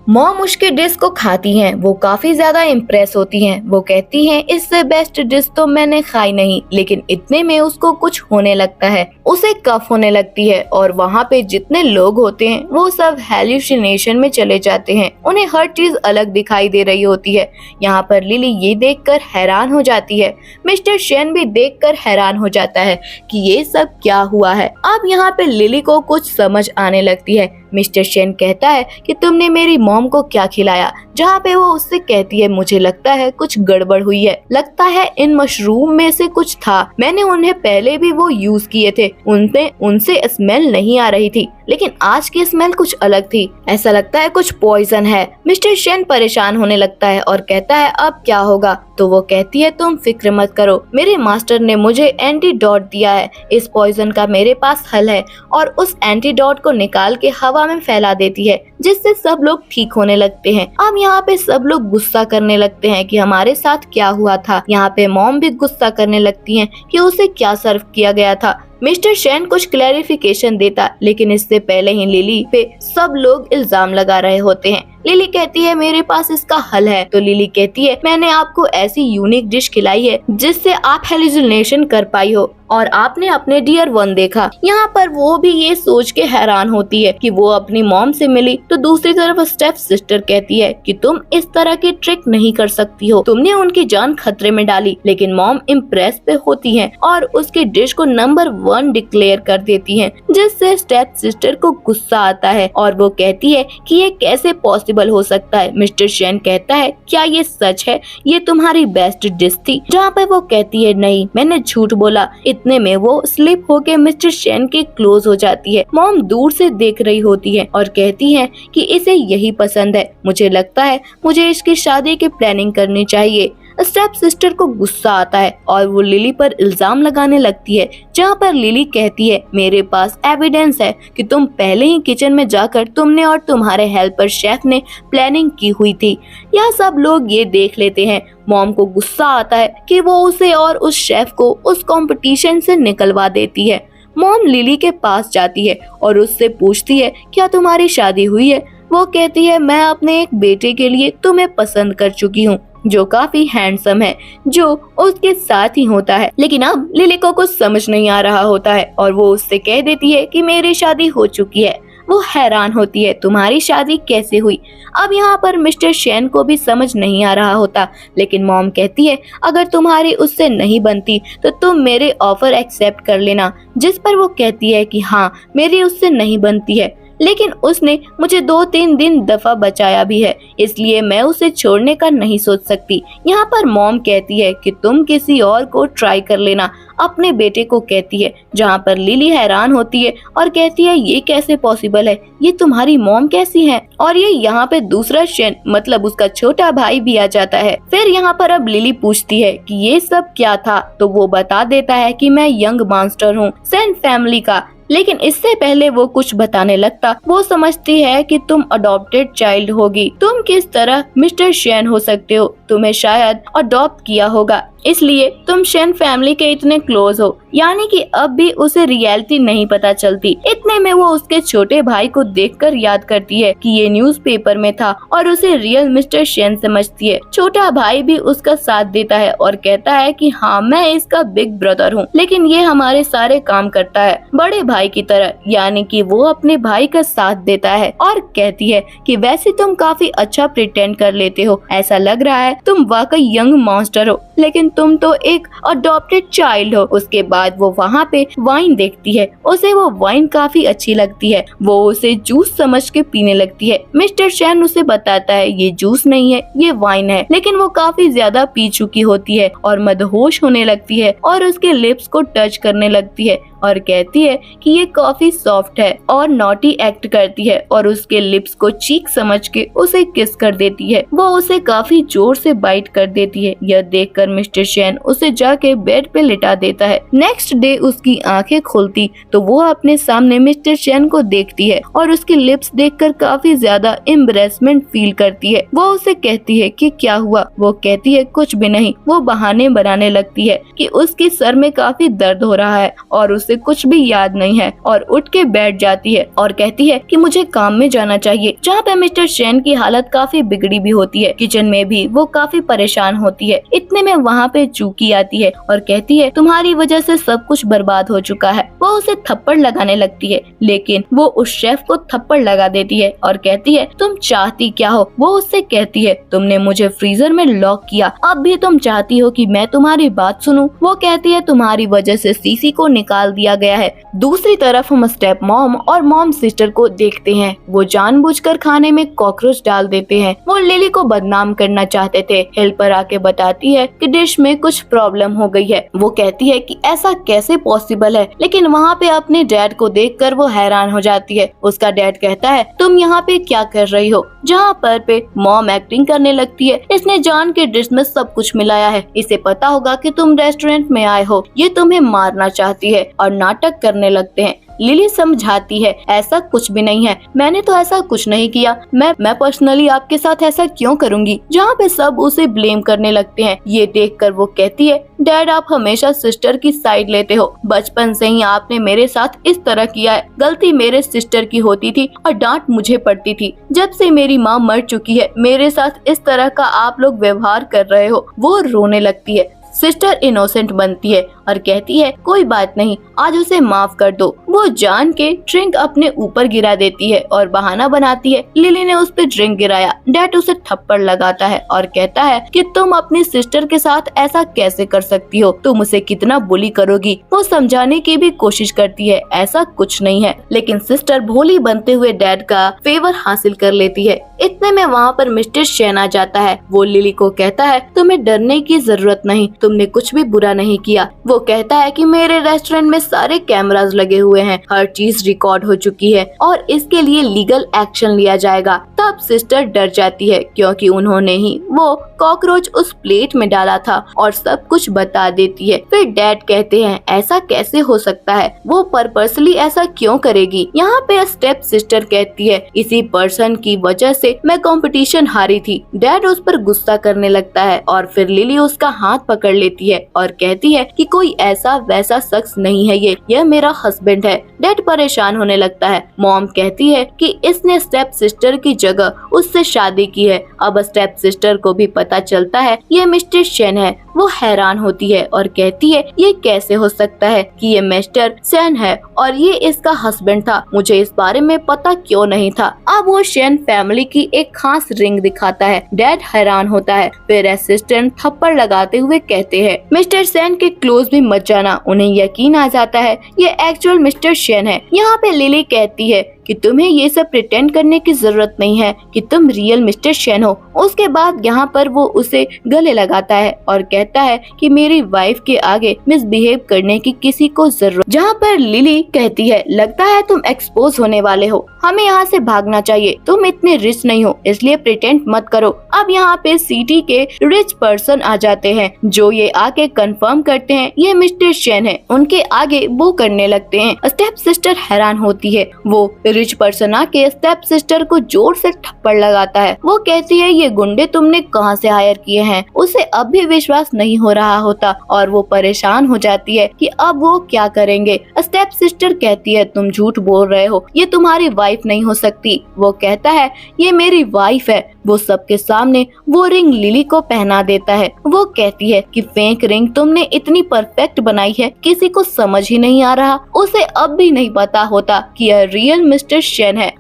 मॉम उसके डिश को खाती हैं। वो काफी ज्यादा इम्प्रेस होती हैं। वो कहती हैं इससे बेस्ट डिश तो मैंने खाई नहीं। लेकिन इतने में उसको कुछ होने लगता है, उसे कफ होने लगती है और वहाँ पे जितने लोग होते हैं वो सब हेल्यूसिनेशन में चले जाते हैं। उन्हें हर चीज अलग दिखाई दे रही होती है। यहाँ पर लिली ये देखकर हैरान हो जाती है। मिस्टर शेन भी देखकर हैरान हो जाता है कि ये सब क्या हुआ है। अब यहाँ पे लिली को कुछ समझ आने लगती है। मिस्टर शेन कहता है कि तुमने मेरी मॉम को क्या खिलाया? जहाँ पे वो उससे कहती है मुझे लगता है कुछ गड़बड़ हुई है, लगता है इन मशरूम में से कुछ था, मैंने उन्हें पहले भी वो यूज किए थे, उनसे स्मेल नहीं आ रही थी लेकिन आज की स्मेल कुछ अलग थी, ऐसा लगता है कुछ पॉइजन है। मिस्टर शेन परेशान होने लगता है और कहता है अब क्या होगा? तो वो कहती है तुम फिक्र मत करो, मेरे मास्टर ने मुझे एंटीडोट दिया है, इस पॉइजन का मेरे पास हल है। और उस एंटीडोट को निकाल के हवा में फैला देती है जिससे सब लोग ठीक होने लगते हैं। अब यहाँ पे सब लोग गुस्सा करने लगते हैं कि हमारे साथ क्या हुआ था। यहाँ पे मॉम भी गुस्सा करने लगती हैं कि उसे क्या सर्व किया गया था। मिस्टर शेन कुछ क्लैरिफिकेशन देता लेकिन इससे पहले ही लिली पे सब लोग इल्जाम लगा रहे होते हैं। लिली कहती है मेरे पास इसका हल है। तो लिली कहती है मैंने आपको ऐसी यूनिक डिश खिलाई है जिससे आप हेलुसिनेशन कर पाई हो और आपने अपने डियर वन देखा। यहाँ पर वो भी ये सोच के हैरान होती है कि वो अपनी मॉम से मिली। तो दूसरी तरफ स्टेप सिस्टर कहती है कि तुम इस तरह की ट्रिक नहीं कर सकती हो, तुमने उनकी जान खतरे में डाली। लेकिन मॉम इम्प्रेस पे होती है और उसकी डिश को नंबर 1 डिक्लेयर कर देती है जिससे स्टेप सिस्टर को गुस्सा आता है और वो कहती है कि ये कैसे पॉसिबल पॉसिबल हो सकता है? मिस्टर शेन कहता है, क्या ये सच है? ये तुम्हारी बेस्ट डिश थी? जहाँ पे वो कहती है, नहीं, मैंने झूठ बोला। इतने में वो स्लिप होके मिस्टर शेन के क्लोज हो जाती है। मॉम दूर से देख रही होती है और कहती है कि इसे यही पसंद है। मुझे लगता है मुझे इसकी शादी की प्लानिंग करनी चाहिए। स्टेप सिस्टर को गुस्सा आता है और वो लिली पर इल्जाम लगाने लगती है, जहाँ पर लिली कहती है, मेरे पास एविडेंस है कि तुम पहले ही किचन में जाकर तुमने और तुम्हारे हेल्पर शेफ ने प्लानिंग की हुई थी। यह सब लोग ये देख लेते हैं। मॉम को गुस्सा आता है कि वो उसे और उस शेफ को उस कंपटीशन से निकलवा देती है। मॉम लिली के पास जाती है और उससे पूछती है, क्या तुम्हारी शादी हुई है? वो कहती है, मैं अपने एक बेटे के लिए तुम्हें पसंद कर चुकी हूँ, जो काफी हैंडसम है, जो उसके साथ ही होता है। लेकिन अब लिली को कुछ समझ नहीं आ रहा होता है और वो उससे कह देती है कि मेरी शादी हो चुकी है। वो हैरान होती है, तुम्हारी शादी कैसे हुई? अब यहाँ पर मिस्टर शेन को भी समझ नहीं आ रहा होता, लेकिन मॉम कहती है, अगर तुम्हारी उससे नहीं बनती तो तुम मेरे ऑफर एक्सेप्ट कर लेना। जिस पर वो कहती है कि हाँ, मेरी उससे नहीं बनती है, लेकिन उसने मुझे 2-3 दिन दफा बचाया भी है, इसलिए मैं उसे छोड़ने का नहीं सोच सकती। यहाँ पर मॉम कहती है कि तुम किसी और को ट्राई कर लेना, अपने बेटे को कहती है, जहाँ पर लिली हैरान होती है और कहती है, ये कैसे पॉसिबल है? ये तुम्हारी मॉम कैसी है? और ये यहाँ पे दूसरा शेन, मतलब उसका छोटा भाई भी आ जाता है। फिर यहाँ पर अब लिली पूछती है कि ये सब क्या था, तो वो बता देता है कि मैं यंग मॉन्स्टर हूँ, शेन फैमिली का। लेकिन इससे पहले वो कुछ बताने लगता, वो समझती है कि तुम अडॉप्टेड चाइल्ड होगी। तुम किस तरह मिस्टर शेन हो सकते हो? तुम्हें शायद अडॉप्ट किया होगा, इसलिए तुम शेन फैमिली के इतने क्लोज हो। यानी कि अब भी उसे रियलिटी नहीं पता चलती। इतने में वो उसके छोटे भाई को देखकर याद करती है कि ये न्यूज़पेपर में था और उसे रियल मिस्टर शेन समझती है। छोटा भाई भी उसका साथ देता है और कहता है कि हाँ, मैं इसका बिग ब्रदर हूँ, लेकिन ये हमारे सारे काम करता है बड़े भाई की तरह। यानी कि वो अपने भाई का साथ देता है और कहती है कि वैसे तुम काफी अच्छा प्रिटेंड कर लेते हो, ऐसा लग रहा है तुम वाकई यंग मॉन्स्टर हो, लेकिन तुम तो एक अडॉप्टेड चाइल्ड हो। उसके बाद वो वहाँ पे वाइन देखती है, उसे वो वाइन काफी अच्छी लगती है, वो उसे जूस समझ के पीने लगती है। मिस्टर शेन उसे बताता है, ये जूस नहीं है, ये वाइन है, लेकिन वो काफी ज्यादा पी चुकी होती है और मदहोश होने लगती है और उसके लिप्स को टच करने लगती है और कहती है कि ये काफी सॉफ्ट है और नॉटी एक्ट करती है और उसके लिप्स को चीक समझ के उसे किस कर देती है। वो उसे काफी जोर से बाइट कर देती है। यह देखकर मिस्टर शेन उसे जाके बेड पे लिटा देता है। नेक्स्ट डे उसकी आंखें खुलती तो वो अपने सामने मिस्टर शेन को देखती है और उसकी लिप्स देखकर काफी ज्यादा एम्बैरेसमेंट फील करती है। वो उसे कहती है कि क्या हुआ? वो कहती है कुछ भी नहीं। वो बहाने बनाने लगती है कि उसके सर में काफी दर्द हो रहा है और उसे कुछ भी याद नहीं है और उठ के बैठ जाती है और कहती है कि मुझे काम में जाना चाहिए। जहाँ पे मिस्टर शेन की हालत काफी बिगड़ी भी होती है। किचन में भी वो काफी परेशान होती है। इतने में वहाँ पे चूकी आती है और कहती है, तुम्हारी वजह से सब कुछ बर्बाद हो चुका है। वो उसे थप्पड़ लगाने लगती है, लेकिन वो उस शेफ को थप्पड़ लगा देती है और कहती है, तुम चाहती क्या हो? वो उससे कहती है, तुमने मुझे फ्रीजर में लॉक किया, अब भी तुम चाहती हो कि मैं तुम्हारी बात सुनूं? वो कहती है, तुम्हारी वजह से सीसी को निकाल दिया गया है। दूसरी तरफ हम स्टेप मॉम और मॉम सिस्टर को देखते हैं। वो जानबूझकर खाने में कॉकरोच डाल देते हैं। वो लिली को बदनाम करना चाहते थे। हेल्पर आके बताती है कि डिश में कुछ प्रॉब्लम हो गई है। वो कहती है कि ऐसा कैसे पॉसिबल है, लेकिन वहाँ पे अपने डैड को देखकर वो हैरान हो जाती है। उसका डैड कहता है, तुम यहाँ पे क्या कर रही हो? जहाँ पर पे मॉम एक्टिंग करने लगती है, इसने जान के डिश में सब कुछ मिलाया है, इसे पता होगा कि तुम रेस्टोरेंट में आए हो, ये तुम्हें मारना चाहती है और नाटक करने लगते हैं। लिली समझाती है, ऐसा कुछ भी नहीं है, मैंने तो ऐसा कुछ नहीं किया, मैं पर्सनली आपके साथ ऐसा क्यों करूंगी? जहाँ पे सब उसे ब्लेम करने लगते हैं। ये देखकर वो कहती है, डैड आप हमेशा सिस्टर की साइड लेते हो, बचपन से ही आपने मेरे साथ इस तरह किया है। गलती मेरे सिस्टर की होती थी और डांट मुझे पड़ती थी। जब से मेरी माँ मर चुकी है, मेरे साथ इस तरह का आप लोग व्यवहार कर रहे हो। वो रोने लगती है। सिस्टर इनोसेंट बनती है और कहती है कोई बात नहीं, आज उसे माफ कर दो। वो जान के ड्रिंक अपने ऊपर गिरा देती है और बहाना बनाती है लिली ने उस पे ड्रिंक गिराया। डैड उसे थप्पड़ लगाता है और कहता है कि तुम अपनी सिस्टर के साथ ऐसा कैसे कर सकती हो, तुम उसे कितना बुली करोगी। वो समझाने की भी कोशिश करती है ऐसा कुछ नहीं है, लेकिन सिस्टर भोली बनते हुए डैड का फेवर हासिल कर लेती है। इतने में वहाँ पर मिस्टर शेन आ जाता है। वो लिली को कहता है तुम्हें डरने की जरूरत नहीं, तुमने कुछ भी बुरा नहीं किया। वो कहता है कि मेरे रेस्टोरेंट में सारे कैमरास लगे हुए हैं, हर चीज रिकॉर्ड हो चुकी है और इसके लिए लीगल एक्शन लिया जाएगा। तब सिस्टर डर जाती है क्योंकि उन्होंने ही वो कॉकरोच उस प्लेट में डाला था और सब कुछ बता देती है। फिर डैड कहते हैं ऐसा कैसे हो सकता है, वो पर्पसली ऐसा क्यों करेगी। यहाँ पे स्टेप सिस्टर कहती है इसी पर्सन की वजह से मैं कंपटीशन हारी थी। डैड उस पर गुस्सा करने लगता है और फिर लिली उसका हाथ पकड़ लेती है और कहती है कि कोई ऐसा वैसा शख्स नहीं है, यह मेरा हस्बैंड है। डैड परेशान होने लगता है। मॉम कहती है कि इसने स्टेप सिस्टर की जगह उससे शादी की है। अब स्टेप सिस्टर को भी पता चलता है ये मिस्टर शेन है। वो हैरान होती है और कहती है ये कैसे हो सकता है कि ये मिस्टर शेन है और ये इसका हस्बैंड था, मुझे इस बारे में पता क्यों नहीं था। अब वो शेन फैमिली की एक खास रिंग दिखाता है। डैड हैरान होता है। फिर असिस्टेंट थप्पड़ लगाते हुए कहते हैं मिस्टर शेन के क्लोज भी मत जाना। उन्हें यकीन आ जाता है ये एक्चुअल मिस्टर शेन है। यहाँ पे लिली कहती है कि तुम्हें ये सब प्रिटेंड करने की जरूरत नहीं है कि तुम रियल मिस्टर शेन हो। उसके बाद यहाँ पर वो उसे गले लगाता है और कहता है कि मेरी वाइफ के आगे मिसबिहेव करने की किसी को जरूरत। जहाँ पर लिली कहती है लगता है तुम एक्सपोज होने वाले हो, हमें यहाँ से भागना चाहिए, तुम इतने रिच नहीं हो इसलिए प्रिटेंड मत करो। अब यहाँ पे सिटी के रिच पर्सन आ जाते हैं जो ये आके कंफर्म करते हैं ये मिस्टर शेन है। उनके आगे वो करने लगते हैं। स्टेप सिस्टर हैरान होती है। वो रिच पर्सन आके स्टेप सिस्टर को जोर से थप्पड़ लगाता है। वो कहती है ये गुंडे तुमने कहाँ से हायर किए हैं। उसे अब भी विश्वास नहीं हो रहा होता और वो परेशान हो जाती है कि अब वो क्या करेंगे। स्टेप सिस्टर कहती है तुम झूठ बोल रहे हो, ये तुम्हारी वाइफ नहीं हो सकती। वो कहता है ये मेरी वाइफ है। वो सबके सामने वो रिंग लिली को पहना देता है। वो कहती है कि फेक रिंग तुमने इतनी परफेक्ट बनाई है किसी को समझ ही नहीं आ रहा। उसे अब भी नहीं पता होता कि यह रियल मिस्टर शेन है।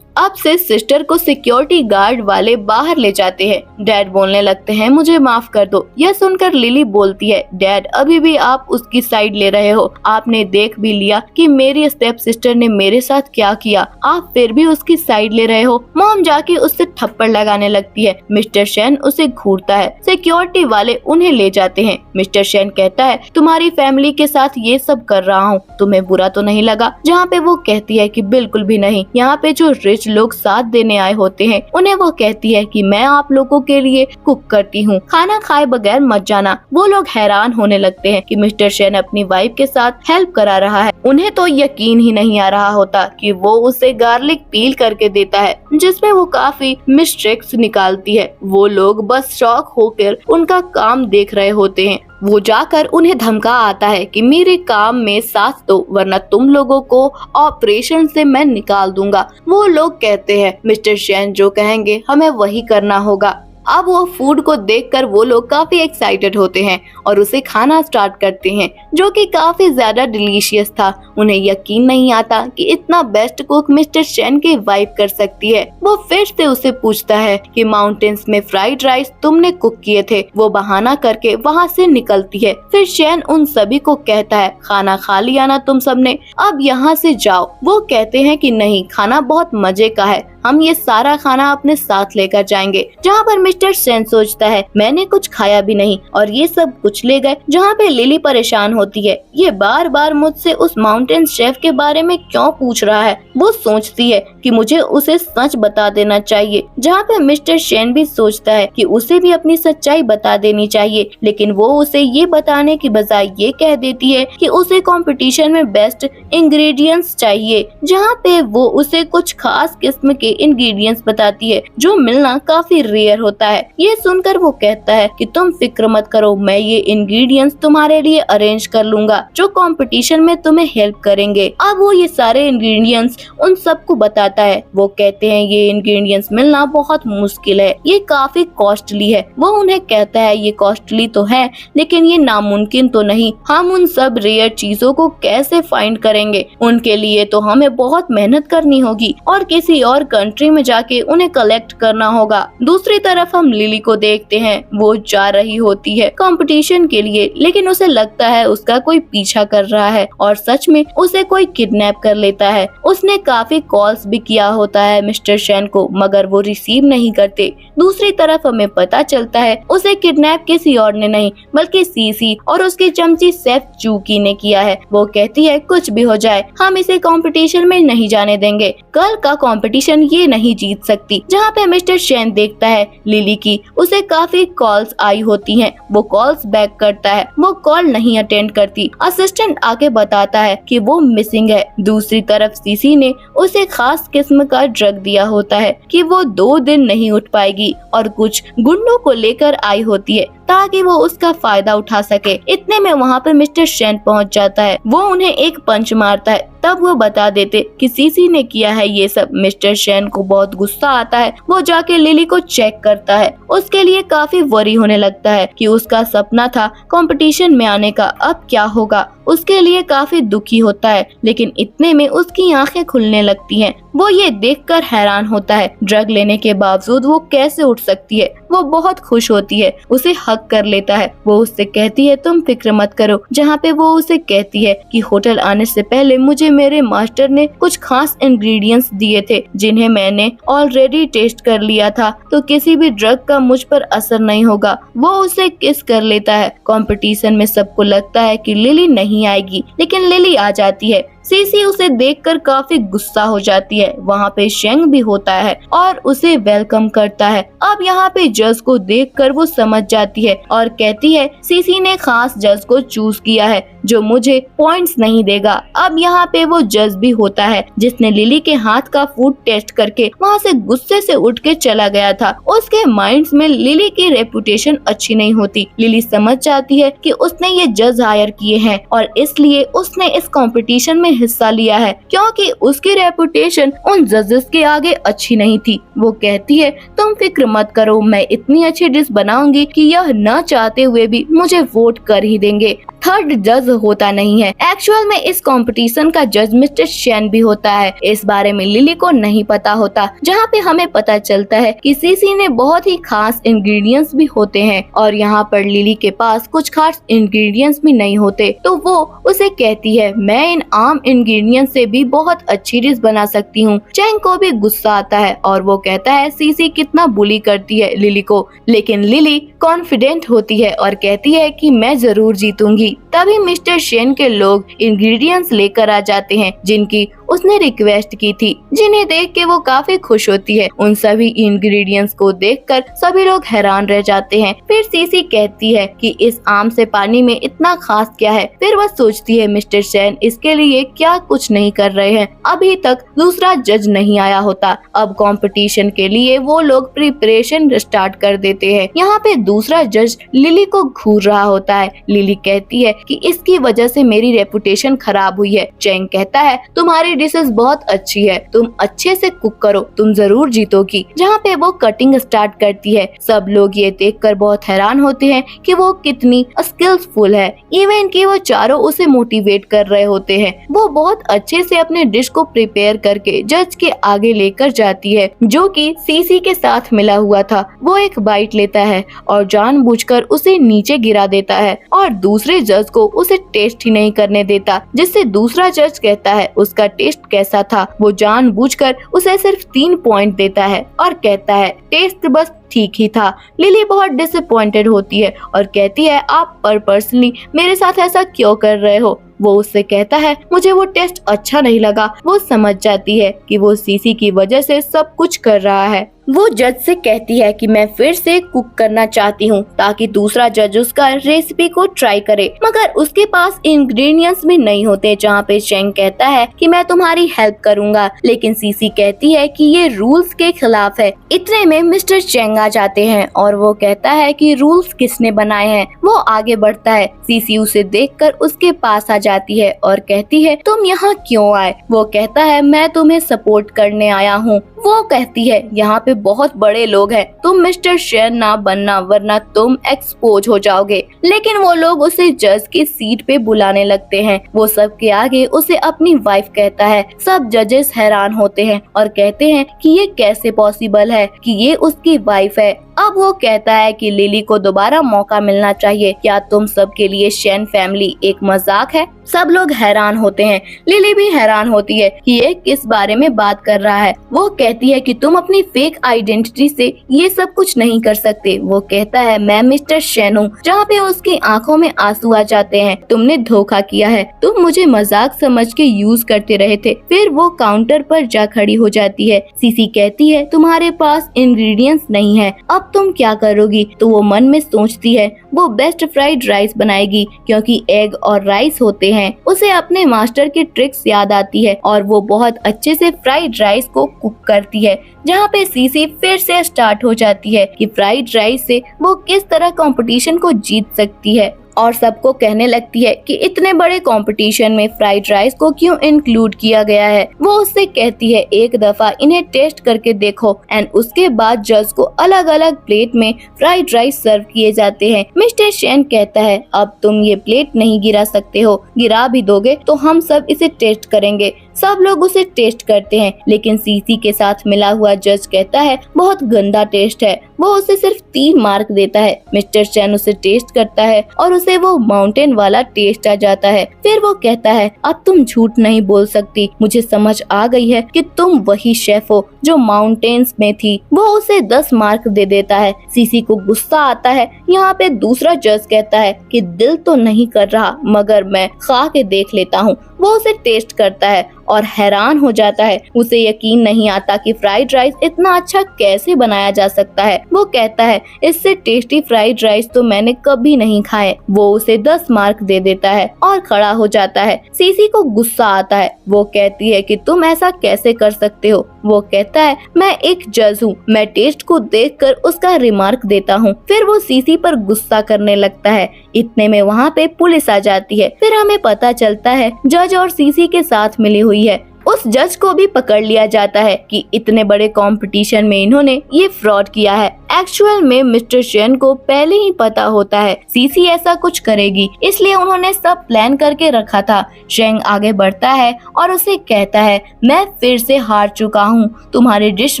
अब से सिस्टर को सिक्योरिटी गार्ड वाले बाहर ले जाते हैं। डैड बोलने लगते हैं मुझे माफ कर दो। यह सुनकर लिली बोलती है डैड अभी भी आप उसकी साइड ले रहे हो, आपने देख भी लिया कि मेरी स्टेप सिस्टर ने मेरे साथ क्या किया, आप फिर भी उसकी साइड ले रहे हो। मॉम जाके उससे थप्पड़ लगाने लगती है। मिस्टर शेन उसे घूरता है। सिक्योरिटी वाले उन्हें ले जाते हैं। मिस्टर शेन कहता है तुम्हारी फैमिली के साथ ये सब कर रहा हूँ, तुम्हें बुरा तो नहीं लगा। जहाँ पे वो कहती है कि बिल्कुल भी नहीं। यहाँ पे जो रिच लोग साथ देने आए होते हैं उन्हें वो कहती है कि मैं आप लोगों के लिए कुक करती हूँ, खाना खाए बगैर मत जाना। वो लोग हैरान होने लगते हैं कि मिस्टर शेन अपनी वाइफ के साथ हेल्प करा रहा है। उन्हें तो यकीन ही नहीं आ रहा होता कि वो उसे गार्लिक पील करके देता है जिसमें वो काफी मिस्टेक्स निकालती है। वो लोग बस शॉक होकर उनका काम देख रहे होते हैं। वो जाकर उन्हें धमका आता है कि मेरे काम में साथ दो वरना तुम लोगों को ऑपरेशन से मैं निकाल दूंगा। वो लोग कहते हैं मिस्टर शेन जो कहेंगे हमें वही करना होगा। अब वो फूड को देखकर वो लोग काफी एक्साइटेड होते हैं और उसे खाना स्टार्ट करते हैं जो कि काफी ज्यादा डिलीशियस था। उन्हें यकीन नहीं आता कि इतना बेस्ट कुक मिस्टर शेन की वाइफ कर सकती है। वो फिर से उसे पूछता है कि माउंटेन्स में फ्राइड राइस तुमने कुक किए थे। वो बहाना करके वहाँ से निकलती है। फिर शेन उन सभी को कहता है खाना खा लिया ना तुम सबने, अब यहाँ से जाओ। वो कहते हैं कि नहीं, खाना बहुत मजे का है, हम ये सारा खाना अपने साथ लेकर जाएंगे। जहाँ पर मिस्टर शेन सोचता है मैंने कुछ खाया भी नहीं और ये सब कुछ ले गए। जहाँ पे लिली परेशान होती है, ये बार बार मुझसे उस माउंटेन शेफ के बारे में क्यों पूछ रहा है। वो सोचती है कि मुझे उसे सच बता देना चाहिए। जहाँ पे मिस्टर शेन भी सोचता है कि उसे भी अपनी सच्चाई बता देनी चाहिए, लेकिन वो उसे ये बताने की बजाय ये कह देती है कि उसे कंपटीशन में बेस्ट इंग्रेडिएंट्स चाहिए। जहाँ पे वो उसे कुछ खास किस्म के इंग्रेडिएंट्स बताती है जो मिलना काफी रेयर होता आता है। ये सुनकर वो कहता है कि तुम फिक्र मत करो, मैं ये इंग्रेडिएंट्स तुम्हारे लिए अरेंज कर लूंगा जो कंपटीशन में तुम्हें हेल्प करेंगे। अब वो ये सारे इंग्रेडिएंट्स उन सबको बताता है। वो कहते हैं ये इंग्रेडिएंट्स मिलना बहुत मुश्किल है, ये काफी कॉस्टली है। वो उन्हें कहता है ये कॉस्टली तो है लेकिन ये नामुमकिन तो नहीं, हम उन सब रेयर चीजों को कैसे फाइंड करेंगे, उनके लिए तो हमें बहुत मेहनत करनी होगी और किसी और कंट्री में जाके उन्हें कलेक्ट करना होगा। दूसरी तरफ हम लिली को देखते हैं, वो जा रही होती है कंपटीशन के लिए, लेकिन उसे लगता है उसका कोई पीछा कर रहा है और सच में उसे कोई किडनैप कर लेता है। उसने काफी कॉल्स भी किया होता है मिस्टर शेन को, मगर वो रिसीव नहीं करते। दूसरी तरफ हमें पता चलता है उसे किडनैप किसी और ने नहीं बल्कि सीसी और उसकी चमची सेफ चूकी ने किया है। वो कहती है कुछ भी हो जाए हम इसे कंपटीशन में नहीं जाने देंगे, कल का कंपटीशन ये नहीं जीत सकती। जहाँ पे मिस्टर शेन देखता है लिली की उसे काफी कॉल्स आई होती हैं, वो कॉल्स बैक करता है, वो कॉल नहीं अटेंड करती। असिस्टेंट आके बताता है कि वो मिसिंग है। दूसरी तरफ सीसी ने उसे खास किस्म का ड्रग दिया होता है कि वो 2 दिन नहीं उठ पाएगी और कुछ गुंडों को लेकर आई होती है ताकि वो उसका फायदा उठा सके। इतने में वहाँ पर मिस्टर शेन पहुँच जाता है, वो उन्हें एक पंच मारता है। तब वो बता देते कि सीसी ने किया है ये सब। मिस्टर शेन को बहुत गुस्सा आता है, वो जाके लिली को चेक करता है। उसके लिए काफी वरी होने लगता है कि उसका सपना था कंपटीशन में आने का, अब क्या होगा। उसके लिए काफी दुखी होता है, लेकिन इतने में उसकी आंखें खुलने लगती हैं। वो ये देखकर हैरान होता है ड्रग लेने के बावजूद वो कैसे उठ सकती है। वो बहुत खुश होती है, उसे हक कर लेता है। वो उससे कहती है तुम फिक्र मत करो। जहाँ पे वो उसे कहती है कि होटल आने से पहले मुझे मेरे मास्टर ने कुछ खास इंग्रेडिएंट्स दिए थे जिन्हें मैंने ऑलरेडी टेस्ट कर लिया था, तो किसी भी ड्रग का मुझ पर असर नहीं होगा। वो उसे किस कर लेता है। कंपटीशन में सबको लगता है कि लिली नहीं आएगी, लेकिन लिली आ जाती है। सीसी उसे देखकर काफी गुस्सा हो जाती है। वहाँ पे शेंग भी होता है और उसे वेलकम करता है। अब यहाँ पे जज को देखकर वो समझ जाती है और कहती है सीसी ने खास जज को चूज किया है जो मुझे पॉइंट्स नहीं देगा। अब यहाँ पे वो जज भी होता है जिसने लिली के हाथ का फूड टेस्ट करके वहाँ से गुस्से से उठ के चला गया था। उसके माइंड्स में लिली की रेपुटेशन अच्छी नहीं होती। लिली समझ जाती है कि उसने ये जज हायर किए हैं और इसलिए उसने इस कंपटीशन में हिस्सा लिया है क्योंकि उसकी रेपुटेशन उन जजेस के आगे अच्छी नहीं थी। वो कहती है तुम फिक्र मत करो, मैं इतनी अच्छी डिश बनाऊंगी कि यह न चाहते हुए भी मुझे वोट कर ही देंगे। थर्ड जज होता नहीं है, एक्चुअल में इस कंपटीशन का जज मिस्टर शेन भी होता है। इस बारे में लिली को नहीं पता होता। जहाँ पे हमें पता चलता है कि सीसी ने बहुत ही खास इंग्रेडिएंट्स भी होते हैं और यहाँ पर लिली के पास कुछ खास इंग्रेडिएंट्स भी नहीं होते, तो वो उसे कहती है मैं इन आम इंग्रेडिएंट्स से भी बहुत अच्छी डिश बना सकती हूँ। चैंग को भी गुस्सा आता है और वो कहता है सीसी कितना बुली करती है लिली को, लेकिन लिली कॉन्फिडेंट होती है और कहती है कि मैं जरूर जीतूंगी। तभी मिस्टर शेन के लोग इंग्रेडिएंट्स लेकर आ जाते हैं जिनकी उसने रिक्वेस्ट की थी, जिन्हें देख के वो काफी खुश होती है। उन सभी इंग्रेडिएंट्स को देखकर सभी लोग हैरान रह जाते हैं। फिर सीसी कहती है कि इस आम से पानी में इतना खास क्या है। फिर वह सोचती है मिस्टर शेन इसके लिए क्या कुछ नहीं कर रहे हैं, अभी तक दूसरा जज नहीं आया होता। अब कंपटीशन के लिए वो लोग प्रिपरेशन स्टार्ट कर देते हैं। यहाँ पे दूसरा जज लिली को घूर रहा होता है। लिली कहती है कि इसकी वजह से मेरी रेपुटेशन खराब हुई है। चैंग कहता है तुम्हारी डिशेस बहुत अच्छी है, तुम अच्छे से कुक करो, तुम जरूर जीतोगी। जहाँ पे वो कटिंग स्टार्ट करती है। सब लोग ये देखकर बहुत हैरान होते हैं कि वो कितनी स्किल्सफुल है। इवन कि वो चारों उसे मोटिवेट कर रहे होते हैं। वो बहुत अच्छे से अपने डिश को प्रिपेयर करके जज के आगे लेकर जाती है जो कि सीसी के साथ मिला हुआ था। वो एक बाइट लेता है और जानबूझकर उसे नीचे गिरा देता है और दूसरे जज को उसे टेस्ट ही नहीं करने देता, जिससे दूसरा जज कहता है उसका टेस्ट कैसा था। वो जानबूझकर उसे सिर्फ 3 पॉइंट देता है और कहता है टेस्ट बस ठीक ही था। लिली बहुत डिसअपॉइंटेड होती है और कहती है आप पर्सनली मेरे साथ ऐसा क्यों कर रहे हो। वो उससे कहता है मुझे वो टेस्ट अच्छा नहीं लगा। वो समझ जाती है कि वो सीसी की वजह से सब कुछ कर रहा है। वो जज से कहती है कि मैं फिर से कुक करना चाहती हूँ ताकि दूसरा जज उसका रेसिपी को ट्राई करे, मगर उसके पास इंग्रेडिएंट्स भी नहीं होते। जहाँ पे शेंग कहता है कि मैं तुम्हारी हेल्प करूँगा, लेकिन सीसी कहती है कि ये रूल्स के खिलाफ है। इतने में मिस्टर चेंग आ जाते हैं और वो कहता है कि रूल्स किसने बनाए हैं। वो आगे बढ़ता है, सीसी उसे देखकर उसके पास आ जाती है और कहती है तुम यहाँ क्यों आए। वो कहता है मैं तुम्हें सपोर्ट करने आया हूँ। वो कहती है यहाँ पे बहुत बड़े लोग हैं, तुम मिस्टर शेन ना बनना वरना तुम एक्सपोज हो जाओगे। लेकिन वो लोग उसे जज की सीट पे बुलाने लगते हैं। वो सबके आगे उसे अपनी वाइफ कहता है। सब जजेस हैरान होते हैं और कहते हैं कि ये कैसे पॉसिबल है कि ये उसकी वाइफ है। अब वो कहता है कि लिली को दोबारा मौका मिलना चाहिए। क्या तुम सब के लिए शेन फैमिली एक मजाक है? सब लोग हैरान होते हैं। लिली भी हैरान होती है कि ये किस बारे में बात कर रहा है। वो कहती है कि तुम अपनी फेक आइडेंटिटी से ये सब कुछ नहीं कर सकते। वो कहता है मैं मिस्टर शेन हूँ। जहाँ पे उसकी आंखों में आंसू आ जाते हैं। तुमने धोखा किया है, तुम मुझे मजाक समझ के यूज करते रहे थे। फिर वो काउंटर पर जा खड़ी हो जाती है। सीसी कहती है तुम्हारे पास इंग्रेडिएंट्स नहीं है, अब तुम क्या करोगी? तो वो मन में सोचती है वो बेस्ट फ्राइड राइस बनाएगी क्योंकि एग और राइस होते हैं। उसे अपने मास्टर की ट्रिक्स याद आती है और वो बहुत अच्छे से फ्राइड राइस को कुक करती है। जहाँ पे सीसी फिर से स्टार्ट हो जाती है कि फ्राइड राइस से वो किस तरह कंपटीशन को जीत सकती है और सबको कहने लगती है कि इतने बड़े कंपटीशन में फ्राइड राइस को क्यों इंक्लूड किया गया है। वो उससे कहती है एक दफा इन्हें टेस्ट करके देखो एंड उसके बाद जज को अलग अलग प्लेट में फ्राइड राइस सर्व किए जाते हैं। मिस्टर शेन कहता है अब तुम ये प्लेट नहीं गिरा सकते हो, गिरा भी दोगे तो हम सब इसे टेस्ट करेंगे। सब लोग उसे टेस्ट करते हैं, लेकिन सीसी के साथ मिला हुआ जज कहता है बहुत गंदा टेस्ट है। वो उसे सिर्फ 3 मार्क देता है। मिस्टर शेन उसे टेस्ट करता है और उसे वो माउंटेन वाला टेस्ट आ जाता है। फिर वो कहता है अब तुम झूठ नहीं बोल सकती, मुझे समझ आ गई है कि तुम वही शेफ हो जो माउंटेन्स में थी। वो उसे 10 मार्क दे देता है। सीसी को गुस्सा आता है। यहाँ पे दूसरा जज कहता है कि दिल तो नहीं कर रहा मगर मैं खा के देख लेता हूँ। वो उसे टेस्ट करता है और हैरान हो जाता है। उसे यकीन नहीं आता कि फ्राइड राइस इतना अच्छा कैसे बनाया जा सकता है। वो कहता है इससे टेस्टी फ्राइड राइस तो मैंने कभी नहीं खाए। वो उसे 10 मार्क दे देता है और खड़ा हो जाता है। सीसी को गुस्सा आता है। वो कहती है कि तुम ऐसा कैसे कर सकते हो। वो कहता है मैं एक जज हूँ, मैं टेस्ट को देखकर उसका रिमार्क देता हूँ। फिर वो सीसी पर गुस्सा करने लगता है। इतने में वहाँ पे पुलिस आ जाती है। फिर हमें पता चलता है जज और सीसी के साथ मिली हुई है। उस जज को भी पकड़ लिया जाता है कि इतने बड़े कंपटीशन में इन्होंने ये फ्रॉड किया है। एक्चुअल में मिस्टर शेन को पहले ही पता होता है सीसी ऐसा कुछ करेगी, इसलिए उन्होंने सब प्लान करके रखा था। शेंग आगे बढ़ता है और उसे कहता है मैं फिर से हार चुका हूँ, तुम्हारी डिश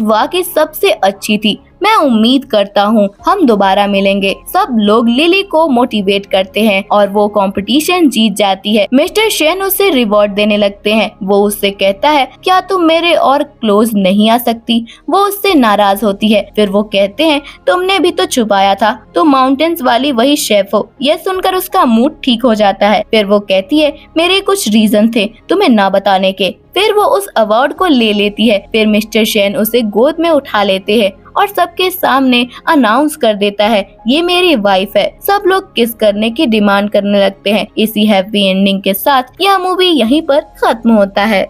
वाकई सबसे अच्छी थी, मैं उम्मीद करता हूँ हम दोबारा मिलेंगे। सब लोग लिली को मोटिवेट करते हैं और वो कंपटीशन जीत जाती है। मिस्टर शेन उसे रिवॉर्ड देने लगते हैं। वो उससे कहता है क्या तुम मेरे और क्लोज नहीं आ सकती। वो उससे नाराज होती है। फिर वो कहते हैं तुमने भी तो छुपाया था, तुम माउंटेन्स वाली वही शेफ हो। यह सुनकर उसका मूड ठीक हो जाता है। फिर वो कहती है मेरे कुछ रीजन थे तुम्हें ना बताने के। फिर वो उस अवार्ड को ले लेती है। फिर मिस्टर शेन उसे गोद में उठा लेते हैं और सबके सामने अनाउंस कर देता है ये मेरी वाइफ है। सब लोग किस करने की डिमांड करने लगते हैं। इसी हैप्पी एंडिंग के साथ यह मूवी यहीं पर खत्म होता है।